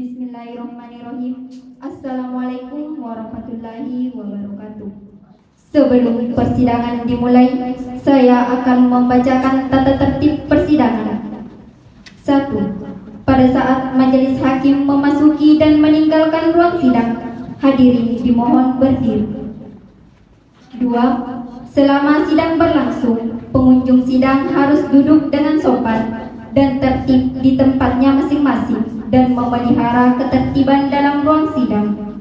Bismillahirrahmanirrahim. Assalamualaikum warahmatullahi wabarakatuh. Sebelum persidangan dimulai, saya akan membacakan tata tertib persidangan. 1. Pada saat majelis hakim memasuki dan meninggalkan ruang sidang, hadirin dimohon berdiri. 2. Selama sidang berlangsung, pengunjung sidang harus duduk dengan sopan dan tertib di tempatnya masing-masing dan memelihara ketertiban dalam ruang sidang.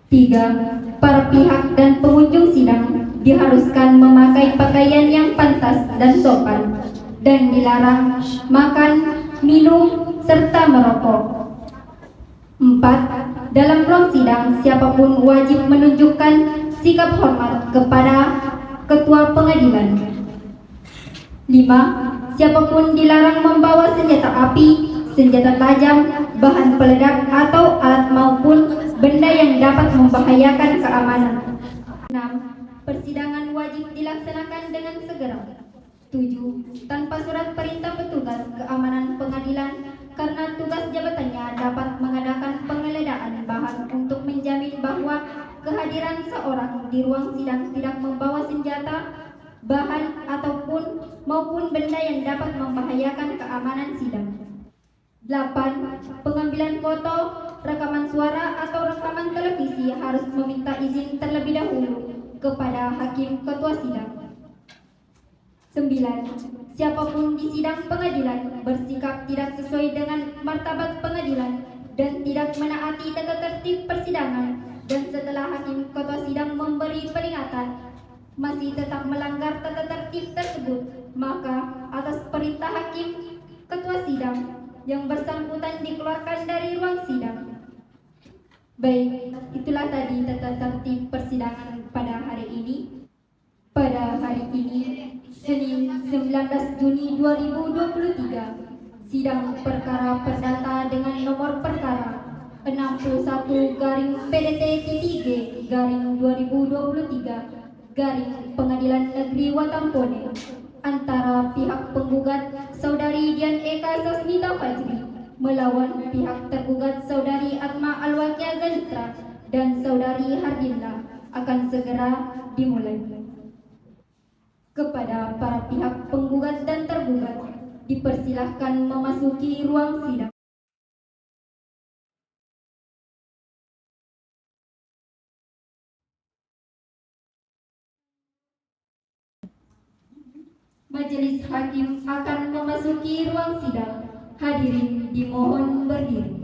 3. Para pihak dan pengunjung sidang diharuskan memakai pakaian yang pantas dan sopan dan dilarang makan, minum, serta merokok. 4. Dalam ruang sidang, siapapun wajib menunjukkan sikap hormat kepada ketua pengadilan. 5. Siapapun dilarang membawa senjata api, senjata tajam, bahan peledak atau alat maupun benda yang dapat membahayakan keamanan. 6. Persidangan wajib dilaksanakan dengan segera. 7. Tanpa surat perintah petugas keamanan pengadilan karena tugas jabatannya dapat mengadakan penggeledahan bahan untuk menjamin bahwa kehadiran seorang di ruang sidang tidak membawa senjata, bahan maupun benda yang dapat membahayakan keamanan sidang. 8. Pengambilan foto, rekaman suara atau rekaman televisi harus meminta izin terlebih dahulu kepada hakim ketua sidang. 9. Siapapun di sidang pengadilan bersikap tidak sesuai dengan martabat pengadilan dan tidak menaati tata tertib persidangan dan setelah hakim ketua sidang memberi peringatan masih tetap melanggar tata tertib tersebut, maka atas perintah hakim ketua sidang yang bersangkutan dikeluarkan dari ruang sidang. Baik, itulah tadi tata tertib persidangan pada hari ini. Pada hari ini, Senin 19 Juni 2023, sidang perkara perdata dengan nomor perkara 61/PDT-3/2023 Pengadilan Negeri Watampone antara pihak penggugat Saudari Dian Eka Sasmita Fajri melawan pihap tergugat Saudari Atma Alwakia Zalitra dan Saudari Hardinda akan segera dimulai. Kepada para pihak penggugat dan tergugat dipersilahkan memasuki ruang sidang. Majelis hakim akan memasuki ruang sidang. Hadirin dimohon berdiri.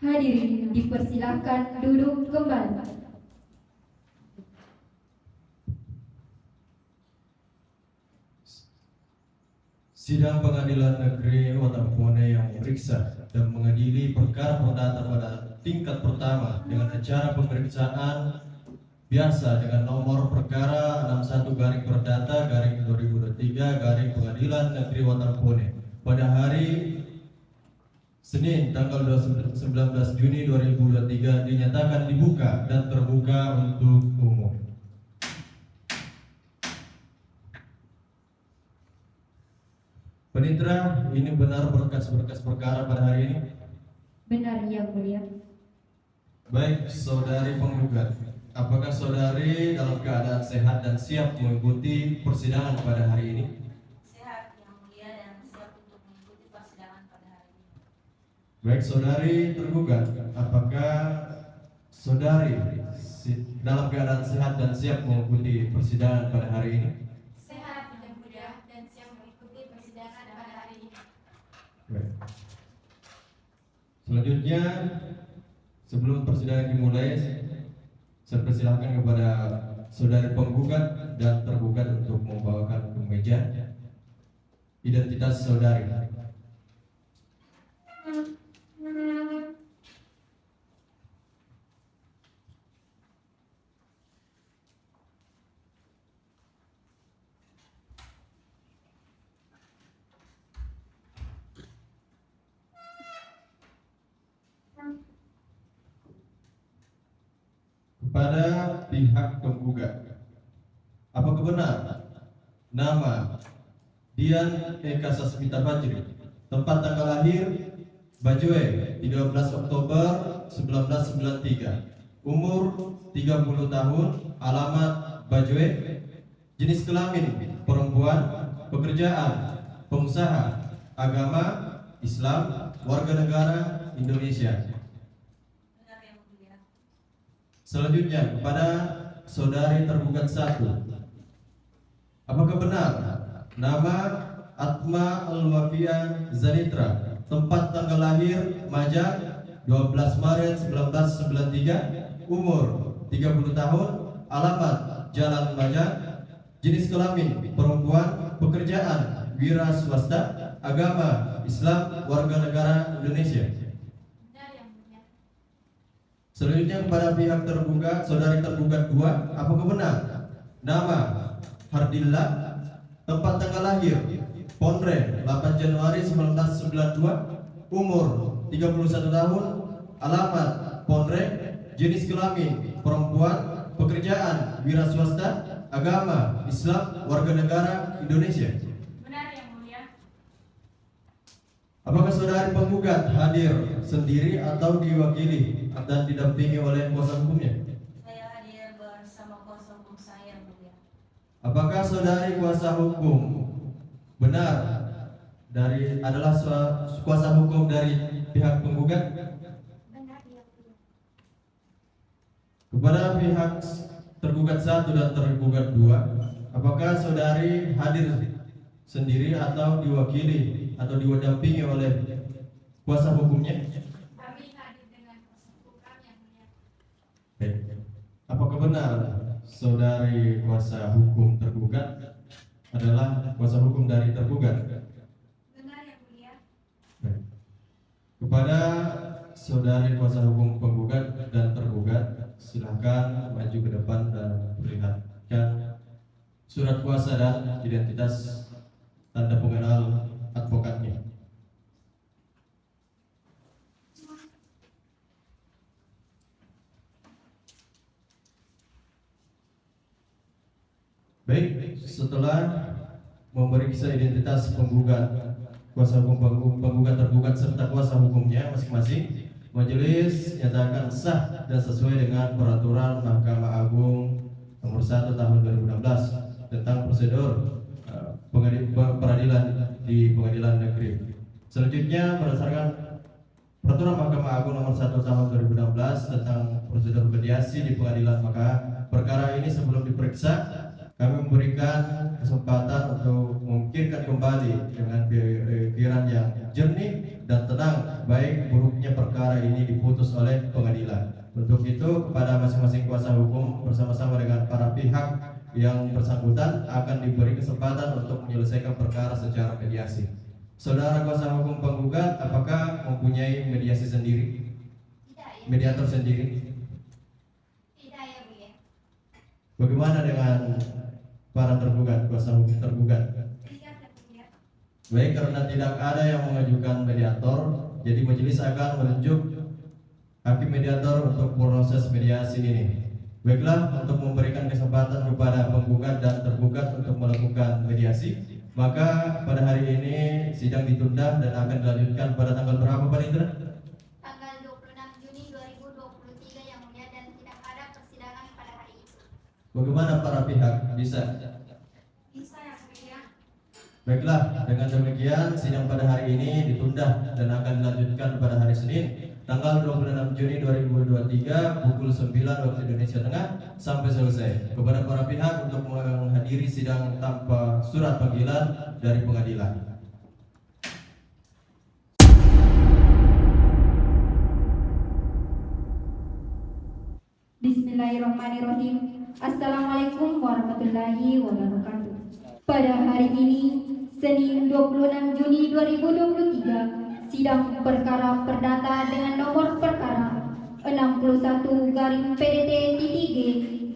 Hadirin dipersilahkan duduk kembali. Sidang Pengadilan Negeri Watampone yang memeriksa dan mengadili perkara perdata pada tingkat pertama dengan acara pemeriksaan biasa dengan nomor perkara 61/Perdata/2023 Pengadilan Negeri Watampone pada hari Senin tanggal 19 Juni 2023 dinyatakan dibuka dan terbuka terbuka untuk umum. Penitra, ini benar berkas-berkas perkara pada hari ini? Benar Yang Mulia. Baik, saudari penggugat, apakah saudari dalam keadaan sehat dan siap mengikuti persidangan pada hari ini? Sehat Yang Mulia dan siap untuk mengikuti persidangan pada hari ini. Baik, saudari tergugat, apakah saudari dalam keadaan sehat dan siap mengikuti persidangan pada hari ini? Sehat Yang Mulia dan siap mengikuti persidangan pada hari ini. Baik. Selanjutnya, sebelum persidangan dimulai, saya persilahkan kepada saudari penggugat dan tergugat untuk membawakan ke meja identitas saudari. Kepada pihak penggugat, apakah benar nama Dian Eka Sasmita Fajri, tempat tanggal lahir Bajue 13 Oktober 1993, umur 30 tahun, alamat Bajue, jenis kelamin perempuan, pekerjaan pengusaha, agama Islam, warga negara Indonesia. Benar Yang Mulia. Selanjutnya kepada saudari tergugat 1, apakah benar nama Atma Alwafia Zanitra, tempat tanggal lahir Majak 12 Maret 1993, umur 30 tahun, alamat Jalan Majak, jenis kelamin perempuan, pekerjaan wira swasta, agama Islam, warga negara Indonesia? Benar Yang Mulia. Selanjutnya kepada pihak tergugat, saudari tergugat 2, apakah benar nama Hardillah, tempat tanggal lahir Ponre 8 Januari 1992, umur 31 tahun, alamat Ponre, jenis kelamin perempuan, pekerjaan wira swasta, agama Islam, warga negara Indonesia? Benar Yang Mulia. Apakah saudari penggugat hadir sendiri atau diwakili dan didampingi oleh kuasa hukumnya? Saya hadir bersama kuasa hukum saya Yang Mulia. Apakah saudari kuasa hukum benar adalah kuasa hukum dari pihak penggugat? Benar Yang Mulia. Kepada pihak tergugat 1 dan tergugat 2, apakah saudari hadir sendiri atau diwakili atau didampingi oleh kuasa hukumnya? Kami hadir dengan kuasa hukum kami Yang Mulia. Baik. Apakah benar saudari kuasa hukum tergugat adalah kuasa hukum dari tergugat? Benar Yang Mulia. Baik. Kepada saudari kuasa hukum penggugat dan tergugat, silakan maju ke depan dan perlihatkan surat kuasa dan identitas tanda pengenal advokatnya. Baik, setelah memeriksa identitas penggugat, kuasa hukum penggugat tergugat serta kuasa hukumnya masing-masing, majelis nyatakan sah dan sesuai dengan peraturan Mahkamah Agung nomor 1 tahun 2016 tentang prosedur peradilan di pengadilan negeri. Selanjutnya berdasarkan peraturan Mahkamah Agung nomor 1 tahun 2016 tentang prosedur mediasi di pengadilan, maka perkara ini sebelum diperiksa kami memberikan kesempatan untuk memikirkan kembali dengan pikiran yang jernih dan tenang baik buruknya perkara ini diputus oleh pengadilan. Untuk itu kepada masing-masing kuasa hukum bersama-sama dengan para pihak yang bersangkutan akan diberi kesempatan untuk menyelesaikan perkara secara mediasi. Saudara kuasa hukum penggugat, apakah mempunyai mediasi sendiri? Tidak ya. Mediator sendiri? Tidak ya Bu ya. Bagaimana dengan para tergugat, kuasa hukum tergugat? Tidak Yang Mulia. Baik, karena tidak ada yang mengajukan mediator, jadi majelis akan menunjuk hakim mediator untuk proses mediasi ini. Baiklah, untuk memberikan kesempatan kepada penggugat dan tergugat untuk melakukan mediasi, maka pada hari ini sidang ditunda dan akan dilanjutkan pada tanggal berapa, Pak Nindra? Tanggal 26 Juni 2023 yang mulia, dan tidak ada persidangan pada hari itu. Bagaimana para pihak? Bisa? Bisa yang mulia. Baiklah, dengan demikian sidang pada hari ini ditunda dan akan dilanjutkan pada hari Senin tanggal 26 Juni 2023 pukul 9 waktu Indonesia Tengah sampai selesai. Kepada para pihak untuk menghadiri sidang tanpa surat panggilan dari pengadilan. Bismillahirrahmanirrahim. Assalamualaikum warahmatullahi wabarakatuh. Pada hari ini, Senin 26 Juni 2023, sidang perkara perdata dengan nomor perkara 61-PDT-2023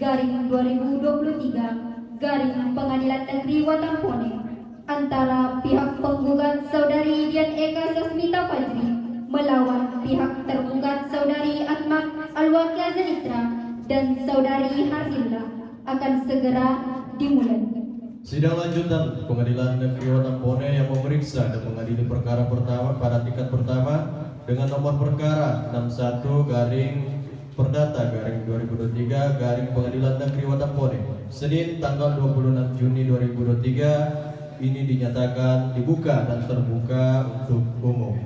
Pengadilan Negeri Watampone antara pihak penggugat Saudari Dian Eka Sasmita Fajri melawan pihak tergugat Saudari Atma Alwakia Zanitra dan Saudari Hardilla akan segera dimulai. Sidang lanjutan Pengadilan Negeri Watampone yang memeriksa dan mengadili perkara pertama pada tingkat pertama dengan nomor perkara 61-Perdata-2023 Pengadilan Negeri Watampone Senin tanggal 26 Juni 2023 ini dinyatakan dibuka dan terbuka untuk umum.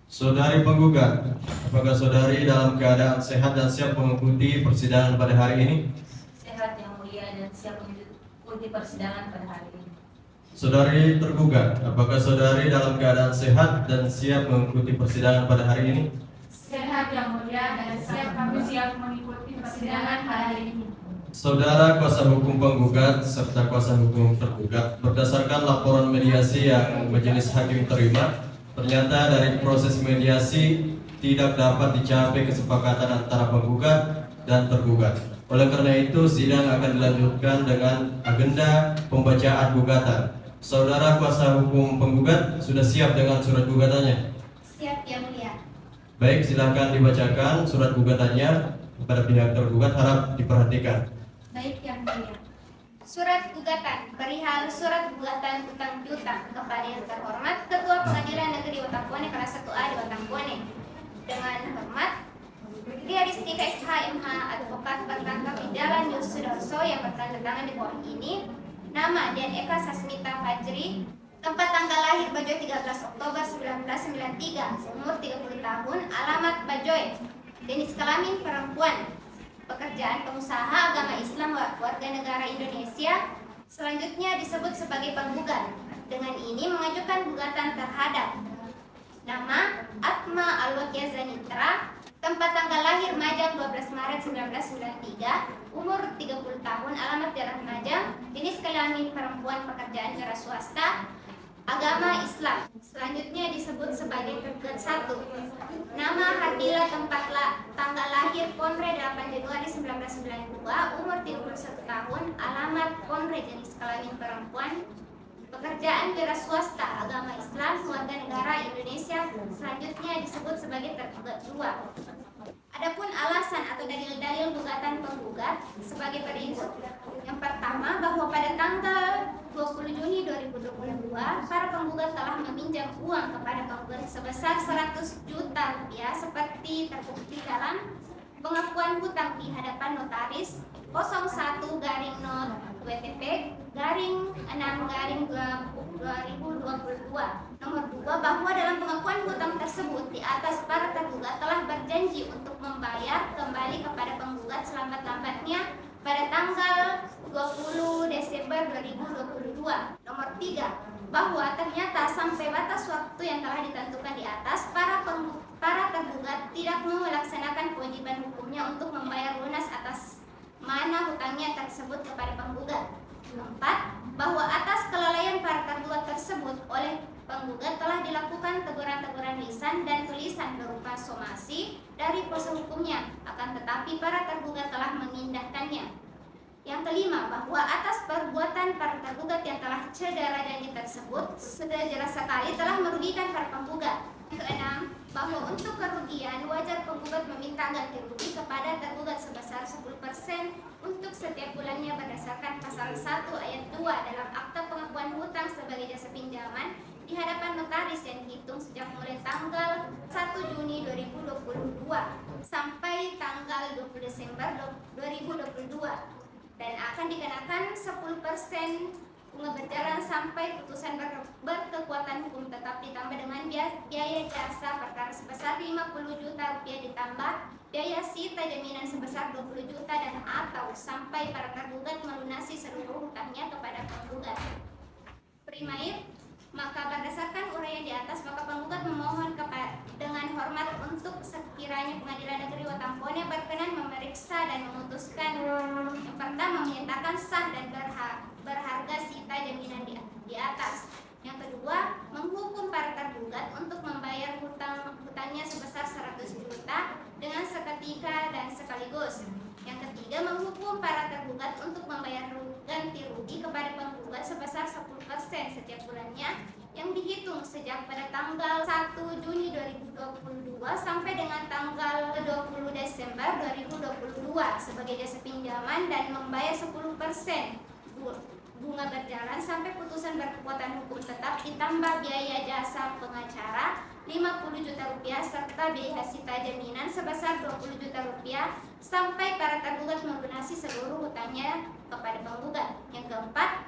Saudari penggugat, apakah saudari dalam keadaan sehat dan siap mengikuti persidangan pada hari ini? Sehat yang mulia dan siap mengikuti persidangan pada hari ini. Saudari tergugat, apakah saudari dalam keadaan sehat dan siap mengikuti persidangan pada hari ini? Sehat yang mulia dan kami siap mengikuti persidangan pada hari ini. Saudara kuasa hukum penggugat serta kuasa hukum tergugat, berdasarkan laporan mediasi yang majelis hakim terima, ternyata dari proses mediasi tidak dapat dicapai kesepakatan antara penggugat dan tergugat. Oleh karena itu, sidang akan dilanjutkan dengan agenda pembacaan gugatan. Saudara kuasa hukum penggugat sudah siap dengan surat gugatannya? Siap yang mulia. Baik, silakan dibacakan surat gugatannya kepada pihak tergugat, harap diperhatikan. Baik yang mulia. Surat gugatan perihal surat gugatan utang piutang kepada yang terhormat Ketua Pengadilan Negeri Watampone kelas 1A di Watampone. Dengan hormat Brigadier Ristika SH MH Advokat bertangkap di Jalan Yosudarso yang bertanda tangan di bawah ini. Nama Dian Eka Sasmita Fajri. Tempat tanggal lahir Bajoy 13 Oktober 1993. Umur 30 tahun. Alamat Bajoy. Jenis kelamin perempuan. Pekerjaan pengusaha, agama Islam, warga negara Indonesia. Selanjutnya disebut sebagai penggugat. Dengan ini mengajukan gugatan terhadap nama Atma Alwakia Zanitra. Tempat tanggal lahir Majang 12 Maret 1993, umur 30 tahun, alamat Jalan Majang, jenis kelamin perempuan, pekerjaan wira swasta, agama Islam. Selanjutnya disebut sebagai tergugat 1. Nama Hardila, tanggal lahir Ponre 8 Januari 1992, umur 31 tahun, alamat Ponre, jenis kelamin perempuan, pekerjaan wira swasta, agama Islam, warga negara Indonesia. Selanjutnya disebut sebagai tergugat 2. Adapun alasan atau dalil-dalil gugatan penggugat sebagai berikut. Yang pertama, bahwa pada tanggal 20 Juni 2022, para penggugat telah meminjam uang kepada penggugat sebesar 100 juta rupiah seperti terbukti dalam pengakuan hutang di hadapan notaris 01-6-WTP-6-2022. Nomor 2, bahwa dalam pengakuan hutang tersebut di atas para tergugat telah berjanji untuk membayar kembali kepada penggugat selambat-lambatnya pada tanggal 20 Desember 2022. Nomor 3, bahwa ternyata sampai batas waktu yang telah ditentukan di atas, para tergugat tidak mau melaksanakan kewajiban hukumnya untuk membayar lunas atas mana hutangnya tersebut kepada penggugat. 4, bahwa atas kelalaian para tergugat tersebut oleh penggugat telah dilakukan teguran-teguran lisan dan tulisan berupa somasi dari kuasa hukumnya, akan tetapi para tergugat telah mengindahkannya. Yang kelima, bahwa atas perbuatan para tergugat yang telah cedera janji tersebut sudah jelas sekali telah merugikan para penggugat. Yang keenam, bahwa untuk kerugian wajar penggugat meminta ganti rugi kepada tergugat setiap bulannya berdasarkan pasal 1 ayat 2 dalam Akta Pengakuan Hutang sebagai jasa pinjaman di hadapan notaris yang dihitung sejak mulai tanggal 1 Juni 2022 sampai tanggal 20 Desember 2022 dan akan dikenakan 10% bunga berjalan sampai putusan berkekuatan hukum tetap ditambah dengan biaya jasa perkara sebesar 50 juta rupiah ditambah biaya sita jaminan sebesar 20 juta dan atau sampai para tergugat melunasi seluruh hutangnya kepada penggugat. Primair, maka berdasarkan uraian di atas maka penggugat memohon dengan hormat untuk sekiranya Pengadilan Negeri Watampone berkenan memeriksa dan memutuskan yang pertama menyatakan sah dan berharga sita jaminan di atas. Yang kedua, menghukum para tergugat untuk membayar hutangnya sebesar 100 juta dengan seketika dan sekaligus. Yang ketiga, menghukum para tergugat untuk membayar ganti rugi kepada penggugat sebesar 10% setiap bulannya yang dihitung sejak pada tanggal 1 Juni 2022 sampai dengan tanggal 20 Desember 2022 sebagai jasa pinjaman dan membayar 10% bunga berjalan sampai putusan berkekuatan hukum tetap ditambah biaya jasa pengacara 50 juta rupiah serta biaya sita jaminan sebesar 20 juta rupiah sampai para tergugat melunasi seluruh hutangnya kepada penggugat. Yang keempat,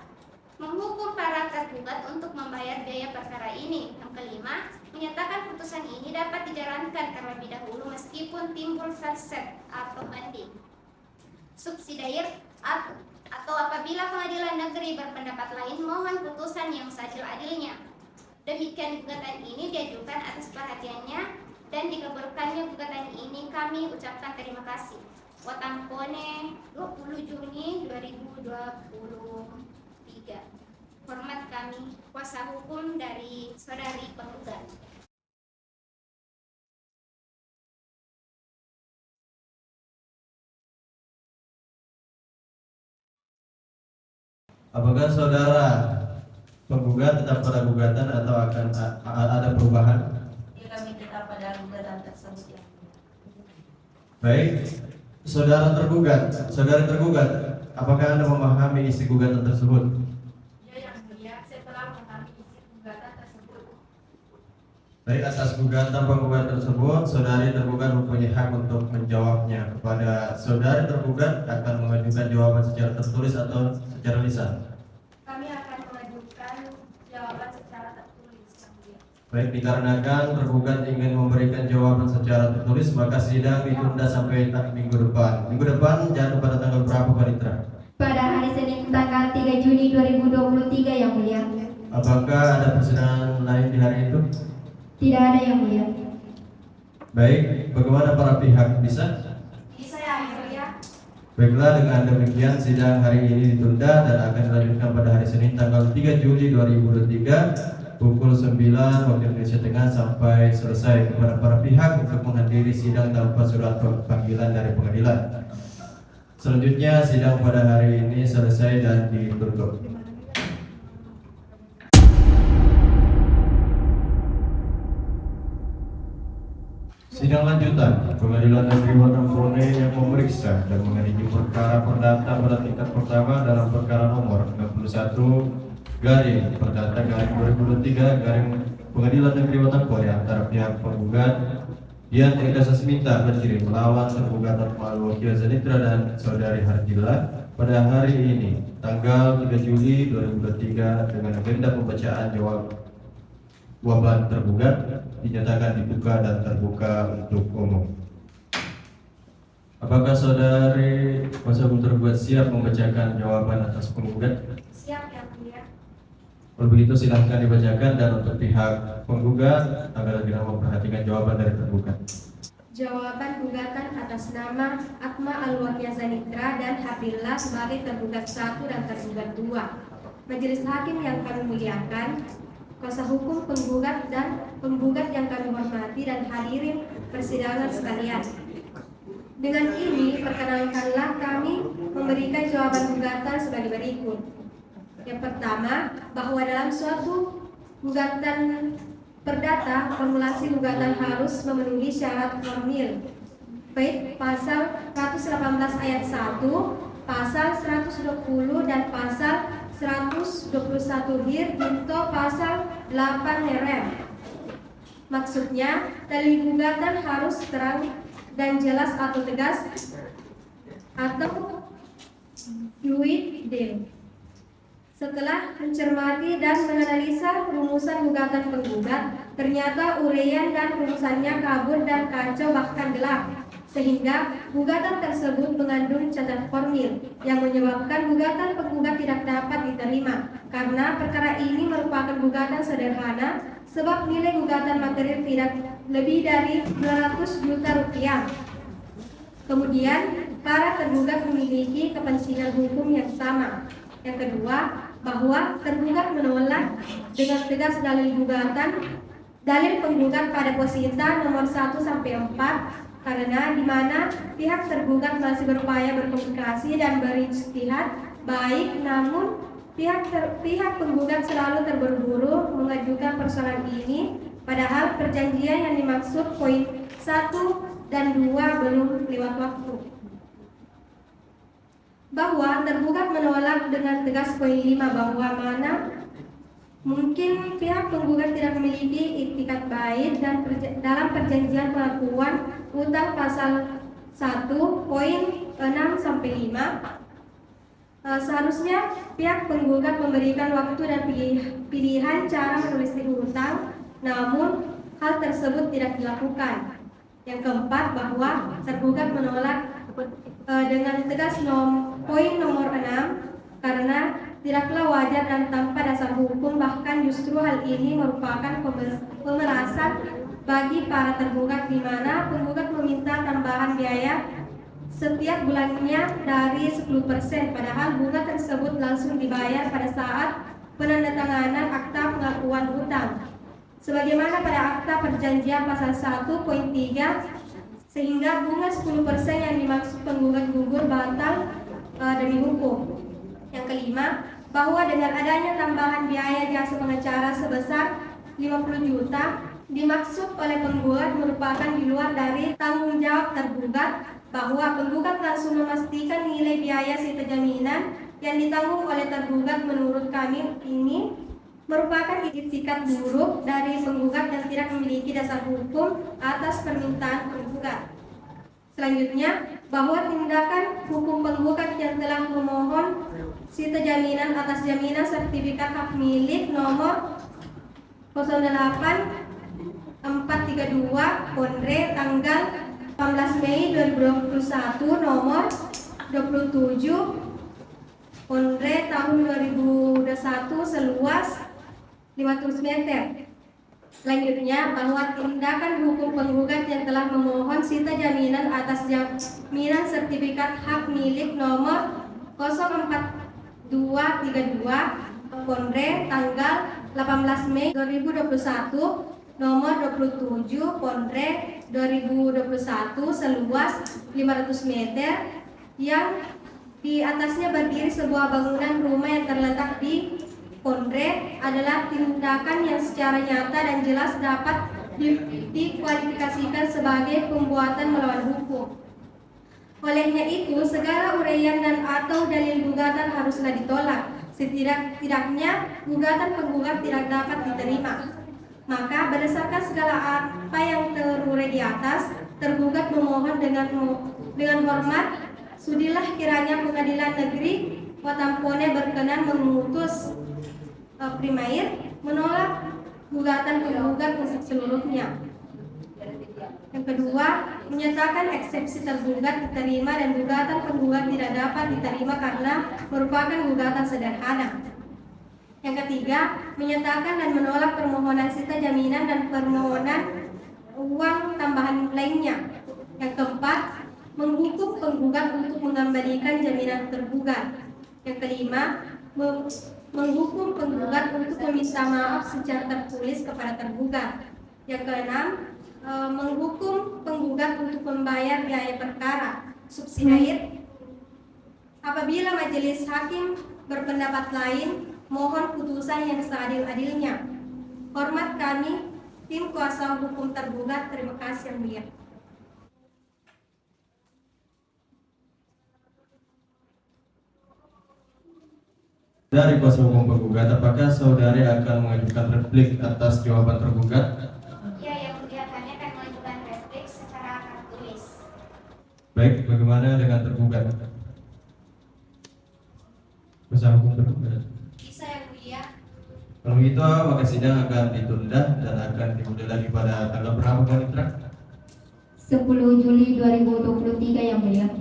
menghukum para tergugat untuk membayar biaya perkara ini. Yang kelima, menyatakan putusan ini dapat dijalankan terlebih dahulu meskipun timbul verset atau banding. Subsidiar atau apabila pengadilan negeri berpendapat lain, mohon putusan yang seadil-adilnya. Demikian gugatan ini diajukan atas perhatiannya dan dikabulkannya gugatan ini kami ucapkan terima kasih. Watampone 20 Juni 2023. Hormat kami, kuasa hukum dari saudari penggugat. Apakah saudara penggugat tetap pada gugatan atau akan ada perubahan? Ya, kami tetap pada gugatan tersebut ya. Baik, saudari tergugat, apakah Anda memahami isi gugatan tersebut? Ya, yang mulia, saya telah memahami isi gugatan tersebut. Baik, atas gugatan penggugat tersebut, saudari tergugat mempunyai hak untuk menjawabnya. Kepada saudari tergugat akan mengajukan jawaban secara tertulis atau secara lisan. Kami akan mengajukan jawaban secara tertulis yang mulia. Baik, dikarenakan tergugat ingin memberikan jawaban secara tertulis, maka sidang ditunda sampai minggu depan. Minggu depan jatuh pada tanggal berapa, Pak Ritra? Pada hari Senin tanggal 3 Juni 2023 yang mulia. Apakah ada persidangan lain di hari itu? Tidak ada yang mulia. Baik, bagaimana para pihak? Bisa? Bisa yang mulia. Baiklah, dengan demikian sidang hari ini ditunda dan akan dilanjutkan pada hari Senin tanggal 3 Juli 2023 pukul 9 waktu Indonesia Tengah sampai selesai. Kepada para pihak untuk menghadiri sidang tanpa surat panggilan dari pengadilan. Selanjutnya sidang pada hari ini selesai dan ditutup. Sidang lanjutan Pengadilan Negeri Watampone yang memeriksa dan mengadili perkara perdata pada tingkat pertama dalam perkara nomor 61 garing perdata garing 2023 garing Pengadilan Negeri Watampone antara pihak penggugat Dian Eka Sasminta Berdiri melawan tergugat Akmal Wakil Zanitra dan Saudari Hardila pada hari ini tanggal 3 Juli 2023 dengan agenda pembacaan jawaban tergugat dinyatakan dibuka dan terbuka untuk umum. Apakah saudari kuasa hukum tergugat siap membacakan jawaban atas penggugat? Siap yang mulia. Kalau begitu silahkan dibacakan dan untuk pihak penggugat agar kita memperhatikan jawaban dari tergugat. Jawaban gugatan atas nama Akma Alwakia Zanitra dan Hardillah sebagai tergugat 1 dan tergugat 2. Majelis Hakim yang kami muliakan, kuasa hukum penggugat dan penggugat yang kami hormati dan hadirin persidangan sekalian. Dengan ini, perkenankanlah kami memberikan jawaban gugatan sebagai berikut. Yang pertama, bahwa dalam suatu gugatan perdata, formulasi gugatan harus memenuhi syarat formil. Baik pasal 118 ayat 1 pasal 120 dan pasal 121 hir junto pasal 8 rem. Maksudnya, dalil gugatan harus terang dan jelas atau tegas atau fluid deal. Setelah mencermati dan menganalisa rumusan gugatan penggugat, ternyata uraian dan rumusannya kabur dan kacau bahkan gelap, sehingga gugatan tersebut mengandung cacat formil yang menyebabkan gugatan penggugat tidak dapat diterima karena perkara ini merupakan gugatan sederhana sebab nilai gugatan material tidak lebih dari 200 juta rupiah. Kemudian, para tergugat memiliki kepentingan hukum yang sama. Yang kedua, bahwa tergugat menolak dengan tegas dalil penggugat pada posita nomor 1 sampai 4 karena di mana pihak tergugat masih berupaya berkomunikasi dan berijtihad baik, namun pihak penggugat selalu terburu-buru mengajukan persoalan ini, padahal perjanjian yang dimaksud poin 1 dan 2 belum lewat waktu. Bahwa tergugat menolak dengan tegas poin 5 bahwa mana mungkin pihak penggugat tidak memiliki iktikat baik dan dalam perjanjian pengakuan utang pasal 1 poin 6 sampai 5 seharusnya pihak penggugat memberikan waktu dan pilihan cara menulis hutang, namun hal tersebut tidak dilakukan. Yang keempat, bahwa tergugat menolak dengan tegas poin nomor 6 karena tidaklah wajar dan tanpa dasar hukum, bahkan justru hal ini merupakan pemerasan bagi para tergugat di mana penggugat meminta tambahan biaya setiap bulannya dari 10%, padahal bunga tersebut langsung dibayar pada saat penandatanganan akta pengakuan hutang sebagaimana pada akta perjanjian pasal 1 poin 3, sehingga bunga 10% yang dimaksud penggugat gugur batal demi hukum. Yang kelima, bahwa dengan adanya tambahan biaya jasa pengacara sebesar 50 juta dimaksud oleh penggugat merupakan di luar dari tanggung jawab tergugat, bahwa penggugat langsung memastikan nilai biaya sita jaminan yang ditanggung oleh tergugat. Menurut kami ini merupakan itikat buruk dari penggugat dan tidak memiliki dasar hukum atas permintaan penggugat. Selanjutnya, bahwa tindakan hukum penggugat yang telah memohon sita jaminan atas jaminan sertifikat hak milik nomor 08432 Konre tanggal 18 Mei 2021 nomor 27 Konre tahun 2021 seluas 500 meter. Selanjutnya, bahwa tindakan hukum penggugat yang telah memohon sita jaminan atas jaminan sertifikat hak milik nomor 04232 Konre tanggal 18 Mei 2021 nomor 27 Konre 2021 seluas 500 meter yang di atasnya berdiri sebuah bangunan rumah yang terletak di Konre adalah tindakan yang secara nyata dan jelas dapat dikualifikasikan sebagai pembuatan melawan hukum. Olehnya itu, segala uraian dan atau dalil gugatan haruslah ditolak. Setidak-tidaknya gugatan penggugat tidak dapat diterima. Maka berdasarkan segala apa yang terurai di atas, tergugat memohon dengan hormat, sudilah kiranya Pengadilan Negeri Watampone berkenan mengutus primair menolak gugatan penggugat untuk seluruhnya. Yang kedua, menyatakan eksepsi tergugat diterima dan gugatan penggugat tidak dapat diterima karena merupakan gugatan sederhana. Yang ketiga, menyatakan dan menolak permohonan sita jaminan dan permohonan uang tambahan lainnya. Yang keempat, menghukum penggugat untuk mengembalikan jaminan tergugat. Yang kelima, menghukum penggugat untuk meminta maaf secara tertulis kepada tergugat. Yang keenam, menghukum penggugat untuk membayar biaya perkara subsidiar. Apabila majelis hakim berpendapat lain, mohon putusan yang seadil-adilnya. Hormat kami, tim kuasa hukum tergugat. Terima kasih yang mulia. Dari kuasa hukum penggugat, apakah saudari akan mengajukan replik atas jawaban tergugat? Ya, yang mulia, kami akan mengajukan replik secara tertulis. Baik, bagaimana dengan tergugat? Kuasa hukum tergugat. Bisa yang mulia. Kalau begitu, maka sidang akan ditunda dan akan dimulai lagi pada tanggal berapa, Panitra? 10 Juli 2023 yang mulia.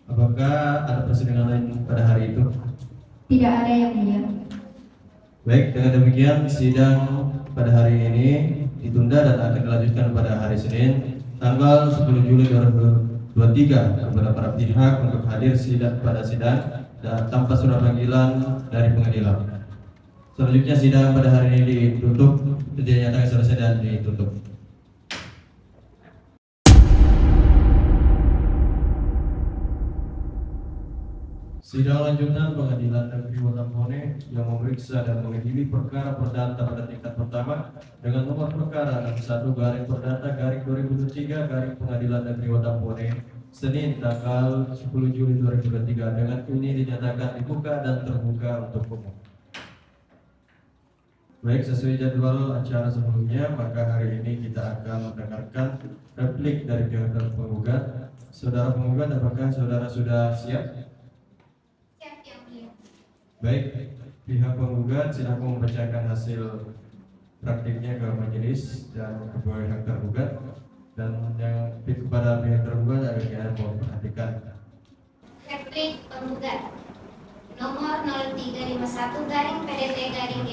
Apakah ada persidangan lain pada hari itu? Tidak ada yang mulia. Baik, dengan demikian sidang pada hari ini ditunda dan akan dilanjutkan pada hari Senin tanggal 10 Juli 2023 kepada para pihak untuk hadir pada sidang dan tanpa surat panggilan dari pengadilan. Selanjutnya sidang pada hari ini ditutup, dinyatakan selesai dan ditutup. Sidang lanjutan Pengadilan Negeri Watampone yang memeriksa dan mengadili perkara perdata pada tingkat pertama dengan nomor perkara 61/perdata/2023 Pengadilan Negeri Watampone Senin tanggal 10 Juli 2023 dengan ini dinyatakan dibuka dan terbuka untuk umum. Baik, sesuai jadwal acara sebelumnya, maka hari ini kita akan mendengarkan replik dari pihak penggugat. Saudara penggugat, apakah saudara sudah siap? Siap, yang mulia. Baik, pihak penggugat silakan membacakan hasil praktiknya ke majelis dan ke pihak tergugat, dan yang kepada pihak tergugat agar kita mau perhatikan. Replik penggugat nomor 0351/PDT/G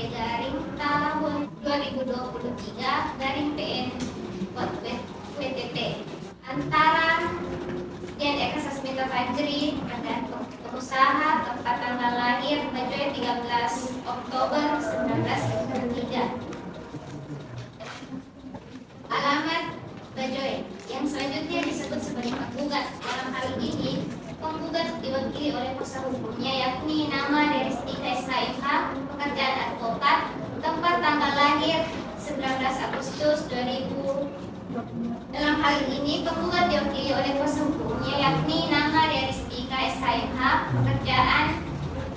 tahun 2023/PN WTP antara Dian Eka Sasmita Fajri dan pengusaha tempat tanggal lahir Bajoy 13 Oktober 1993. Alamat Bajoy yang selanjutnya disebut sebagai penggugat. Dalam hal ini penggugat diwakili oleh kuasa hukumnya yakni nama Deristika SHMH, pekerjaan advokat, tempat tanggal lahir 19 Agustus 2000. Dalam hal ini penggugat diwakili oleh kuasa hukumnya yakni nama Deristika SHMH, pekerjaan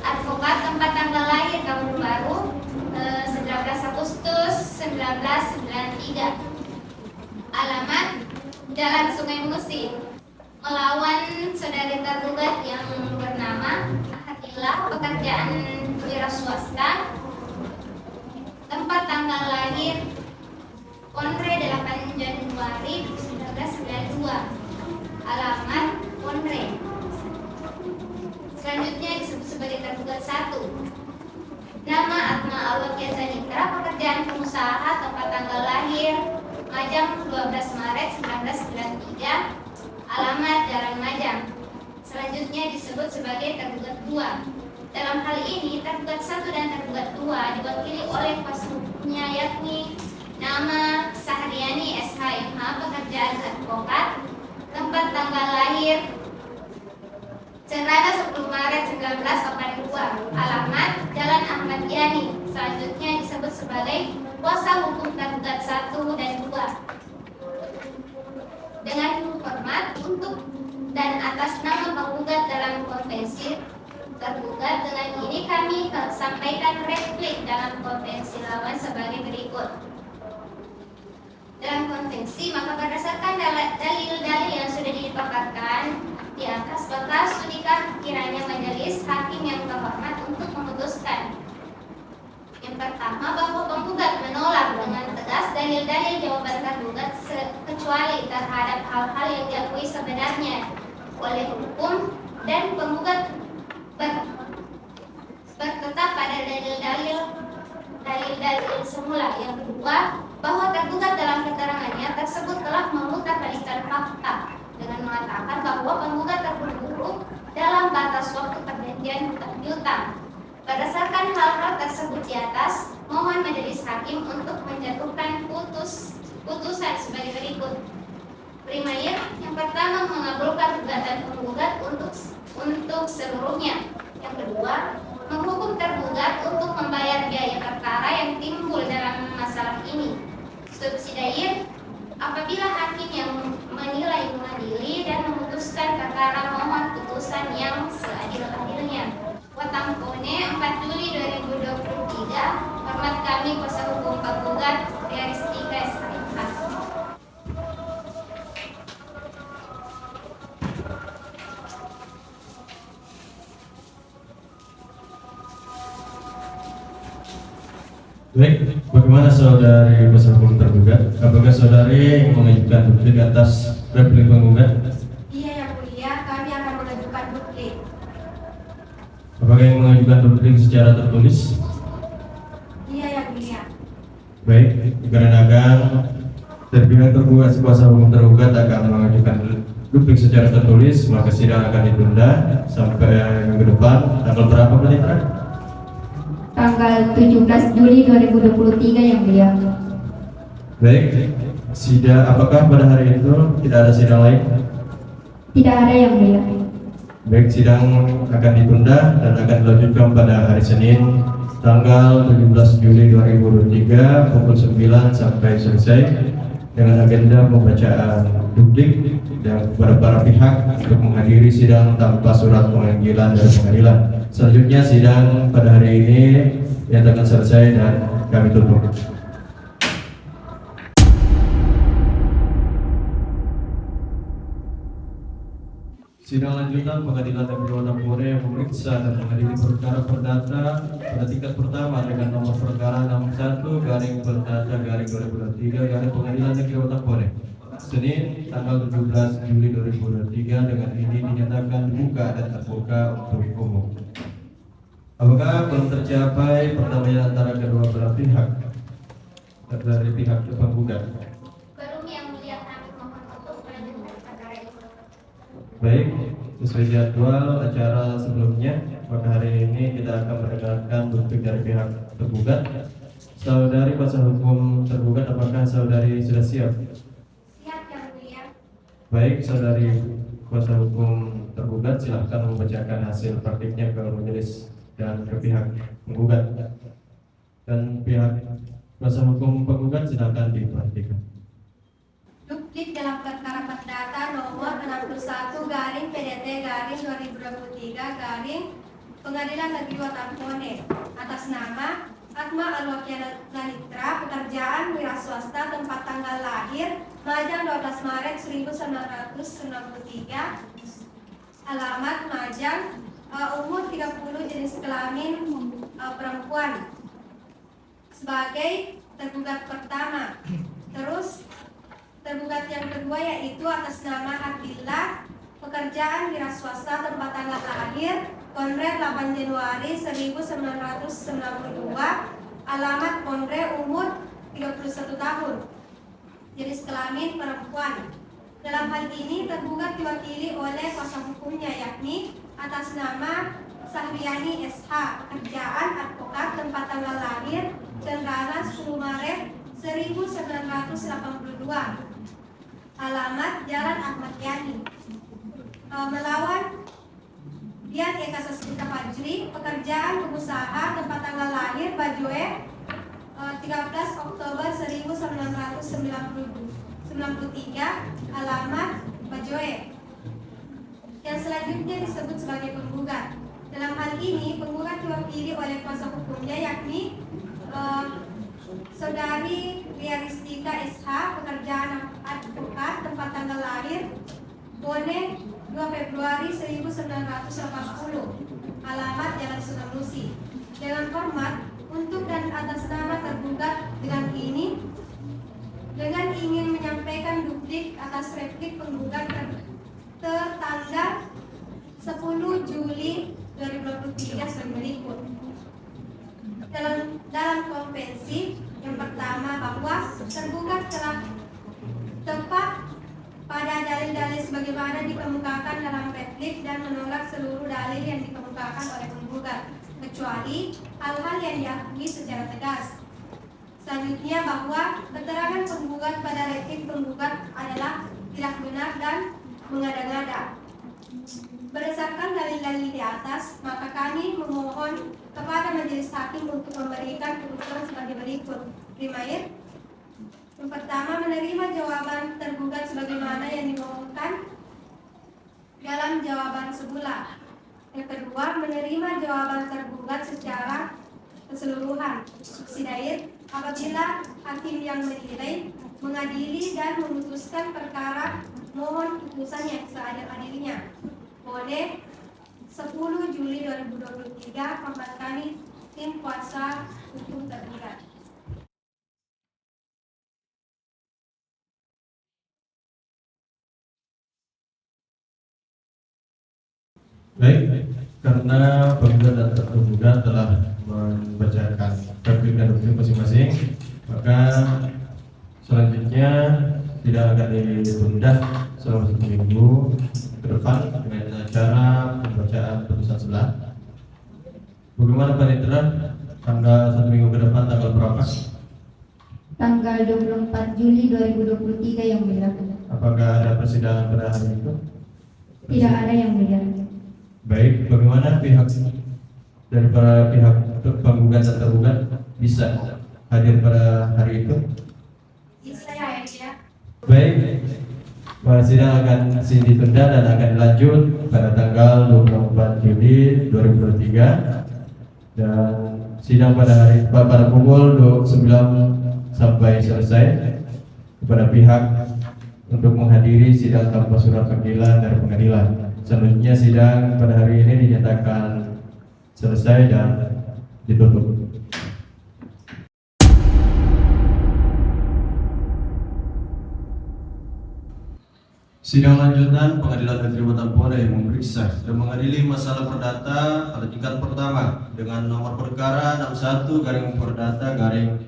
advokat, tempat tanggal lahir tahun baru 19 Agustus 1993. Alamat Jalan Sungai Musi, melawan saudari tergugat yang bernama Ahadillah, pekerjaan wira swasta, tempat tanggal lahir Ponre 8 Januari 1992. Alamat Ponre. Selanjutnya disebut sebagai tergugat 1. Nama Atma Alwakia Zanitra, pekerjaan pengusaha, tempat tanggal lahir Majang 12 Maret 1993. Alamat Jalan Majang. Selanjutnya disebut sebagai tergugat 2. Dalam hal ini tergugat 1 dan tergugat 2 diwakili oleh kuasa hukumnya yakni nama Sahriani SHMH, pekerjaan advokat, tempat tanggal lahir Cenrana 10 Maret 1982. Alamat Jalan Ahmad Yani. Selanjutnya disebut sebagai kuasa hukum tergugat 1 dan 2. Dengan hormat untuk dan atas nama penggugat dalam konvensi tergugat, dengan ini kami sampaikan replik dalam konvensi lawan sebagai berikut. Dalam konvensi, maka berdasarkan dalil-dalil yang sudah dipakatkan di atas, maka sudikah kiranya majelis hakim yang terhormat untuk memutuskan. Yang pertama, bahwa penggugat menolak dengan tegas dalil-dalil jawaban tergugat kecuali terhadap hal-hal yang diakui sebenarnya oleh hukum, dan penggugat bertetap pada dalil-dalil semula. Yang kedua, bahwa tergugat dalam keterangannya tersebut telah memutarbalikan fakta dengan mengatakan bahwa penggugat terburu-buru dalam batas waktu perjanjian piutang. Berdasarkan hal-hal tersebut di atas, mohon majelis hakim untuk menjatuhkan putusan sebagai berikut. Primair, yang pertama, mengabulkan gugatan penggugat untuk seluruhnya. Yang kedua, menghukum tergugat untuk membayar biaya perkara yang timbul dalam masalah ini. Subsidiar, apabila hakim yang menilai mengadili dan memutuskan perkara mohon putusan yang seadil-adilnya. Tampone 4 Juli 2023. Hormat kami kuasa hukum penggugat Riaristika SHIK. Baik, bagaimana saudari kuasa hukum tergugat? Apakah saudari mengajukan duplik atas replik penggugat? Iya yang mulia, kami akan mengajukan duplik. Apakah yang mengajukan duplik secara tertulis? Iya yang mulia. Baik, dikarenakan dari pihak tergugat kuasa hukum tergugat akan mengajukan duplik secara tertulis, maka sidang akan ditunda sampai minggu depan. Tanggal berapa berarti, Pak? Tanggal 17 Juli 2023 yang mulia. Baik, sidang apakah pada hari itu tidak ada sidang lain? Tidak ada yang mulia. Baik, sidang akan ditunda dan akan dilanjutkan pada hari Senin tanggal 17 Juli 2023 pukul 9 sampai selesai dengan agenda pembacaan duplik dan kepada para pihak untuk menghadiri sidang tanpa surat panggilan dari pengadilan. Selanjutnya sidang pada hari ini dinyatakan selesai dan kami tutup. Sidang lanjutan Pengadilan Negeri Tampone yang memeriksa dan mengadili perkara perdata pada tingkat pertama dengan nomor perkara 61/perdata/2023 Pengadilan Negeri Tampone. Senin tanggal 17 Juli 2023 dengan ini dinyatakan dibuka dan terbuka untuk umum. Apakah belum tercapai perdamaian antara kedua belah pihak dari pihak penggugat? Belum yang mulia, kami mohon untuk melanjutkan perkara itu. Baik, sesuai jadwal acara sebelumnya, pada hari ini kita akan mendengarkan duplik dari pihak tergugat. Saudari kuasa hukum tergugat, apakah saudari sudah siap? Siap yang mulia. Baik, saudari kuasa hukum tergugat, silahkan membacakan hasil praktiknya ke majelis dan ke pihak penggugat. Dan pihak kuasa hukum penggugat silahkan diperhatikan. Duplik dalam perkara perdata nomor 61/PDT/2023 Pengadilan Negeri Tampone atas nama Atma Alwakiazanitra, pekerjaan wira swasta, tempat tanggal lahir Majang 12 Maret 1993, alamat Majang, umur 30, jenis kelamin perempuan, sebagai tergugat pertama. Terus tergugat yang kedua yaitu atas nama Abdillah, pekerjaan wira swasta, tempat tanggal lahir Konre 8 Januari 1992, alamat Konre, umur 31 tahun, jenis kelamin perempuan. Dalam hal ini tergugat diwakili oleh kuasa hukumnya yakni atas nama Sahriani SH, pekerjaan advokat, tempat tanggal lahir Cenderangan 10 Maret 1982, alamat Jalan Ahmad Yani. Melawan Dian Eka Sasmita Fajri, pekerjaan pengusaha, tempat tanggal lahir Bajoe 13 Oktober 1993, alamat Bajoe. Yang selanjutnya disebut sebagai penggugat. Dalam hal ini penggugat diwakili oleh kuasa hukumnya yakni Saudari Riaristika SH, pekerjaan advokat, tempat tanggal lahir Bone 2 Februari 1980, alamat Jalan Sukamulsi. Dengan hormat, untuk dan atas nama tergugat dengan ingin menyampaikan duplik atas replik penggugat tertanggal 10 Juli 2023 sebagai berikut. Dalam konvensi yang pertama bahwa tergugat telah tepat pada dalil-dalil sebagaimana dikemukakan dalam replik dan menolak seluruh dalil yang dikemukakan oleh penggugat kecuali hal-hal yang diakui secara tegas. Selanjutnya bahwa keterangan penggugat pada replik penggugat adalah tidak benar dan mengada-ngada. Berdasarkan dalil-dalil di atas, maka kami memohon kepada majelis hakim untuk memberikan keputusan sebagai berikut. Primair, yang pertama, menerima jawaban tergugat sebagaimana yang dimohonkan dalam jawaban semula. Yang kedua, menerima jawaban tergugat secara keseluruhan subsidiar apabila hakim yang menilai, mengadili dan memutuskan perkara mohon putusan yang seadil-adilnya. Oleh 10 Juli 2023, Kompas kami tim kuasa hukum tergugat. Baik, karena penggugat dan tergugat telah membacakan replik dan dokumen masing-masing, maka selanjutnya tidak akan ditunda selama 1 minggu ke depan dengan acara pembacaan putusan selah. Bagaimana Panitera, tanggal 1 minggu ke depan tanggal berapa? Tanggal 24 Juli 2023 yang mulia. Apakah ada persidangan pada hari itu? Tidak ada yang mulia. Baik, bagaimana pihak dari para pihak penggugat dan tergugat bisa hadir pada hari itu? Bisa ya, ya. Baik, sidang akan ditunda dan akan dilanjut pada tanggal 24 Juli 2023 dan sidang pada pukul 9 sampai selesai kepada pihak untuk menghadiri sidang tanpa surat panggilan dari pengadilan. Selanjutnya sidang pada hari ini dinyatakan selesai dan ditutup. Sidang lanjutan Pengadilan Negeri Watampone memeriksa dan mengadili masalah perdata pada tingkat pertama dengan nomor perkara 61 garing perdata garing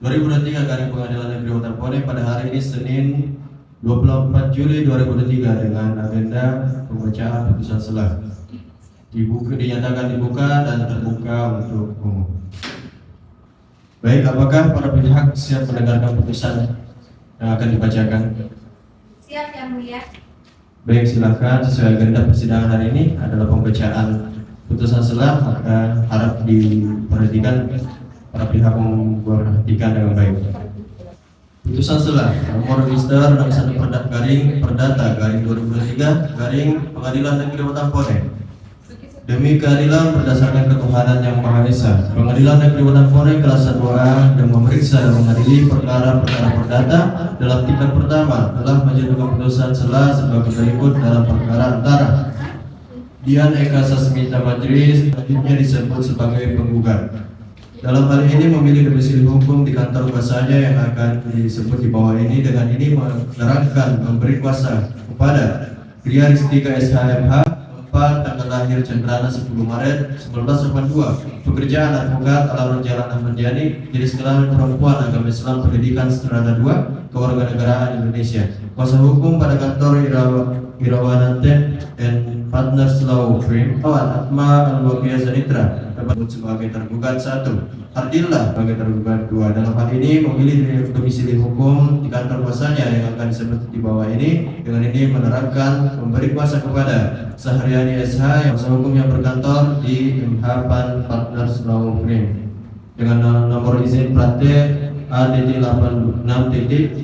2023 garing Pengadilan Negeri Watampone pada hari ini Senin 24 Juli 2023 dengan agenda pembacaan putusan selah. Dinyatakan dibuka dan terbuka untuk umum. Baik, apakah para pihak siap mendengarkan putusan yang akan dibacakan? Siap yang mulia. Baik, silakan. Sesuai agenda persidangan hari ini adalah pembacaan putusan selah, maka harap diperhatikan para pihak memperhatikan dengan baik. Putusan selah nomor register 61 perdata garing 2023 garing Pengadilan Negeri Watampone. Demi keadilan berdasarkan ketuhanan yang Maha Esa, Pengadilan Negeri Watampone kelas 1A yang memeriksa dan mengadili perkara-perkara perdata dalam tingkat pertama telah menjatuhkan putusan selah sebagai berikut dalam perkara antara Dian Eka Sasmita Majris selanjutnya disebut sebagai penggugat. Dalam hal ini memilih domisili hukum di kantor kuasanya yang akan disebut di bawah ini, dengan ini menerangkan memberi kuasa kepada Gria Ristika SHMH 4 tanggal lahir Cendrana 10 Maret 1982, pekerjaan advokat alamat Jalan Ahmad Yani, jenis kelamin perempuan, agama Islam, pendidikan strata 2, kewarganegaraan Indonesia. Kuasa hukum pada kantor Irawananten and Partners Law Firm Atma Alwakia Zanitra sebagai tergugat 1, Ardillah sebagai tergugat 2. Dalam hal ini memilih domisili hukum di kantor kuasanya yang akan disebut di bawah ini, dengan ini menerapkan memberi kuasa kepada Sahriani SH yang kuasa hukum yang berkantor di MH Partners Law Firm dengan nomor izin praktek A.86.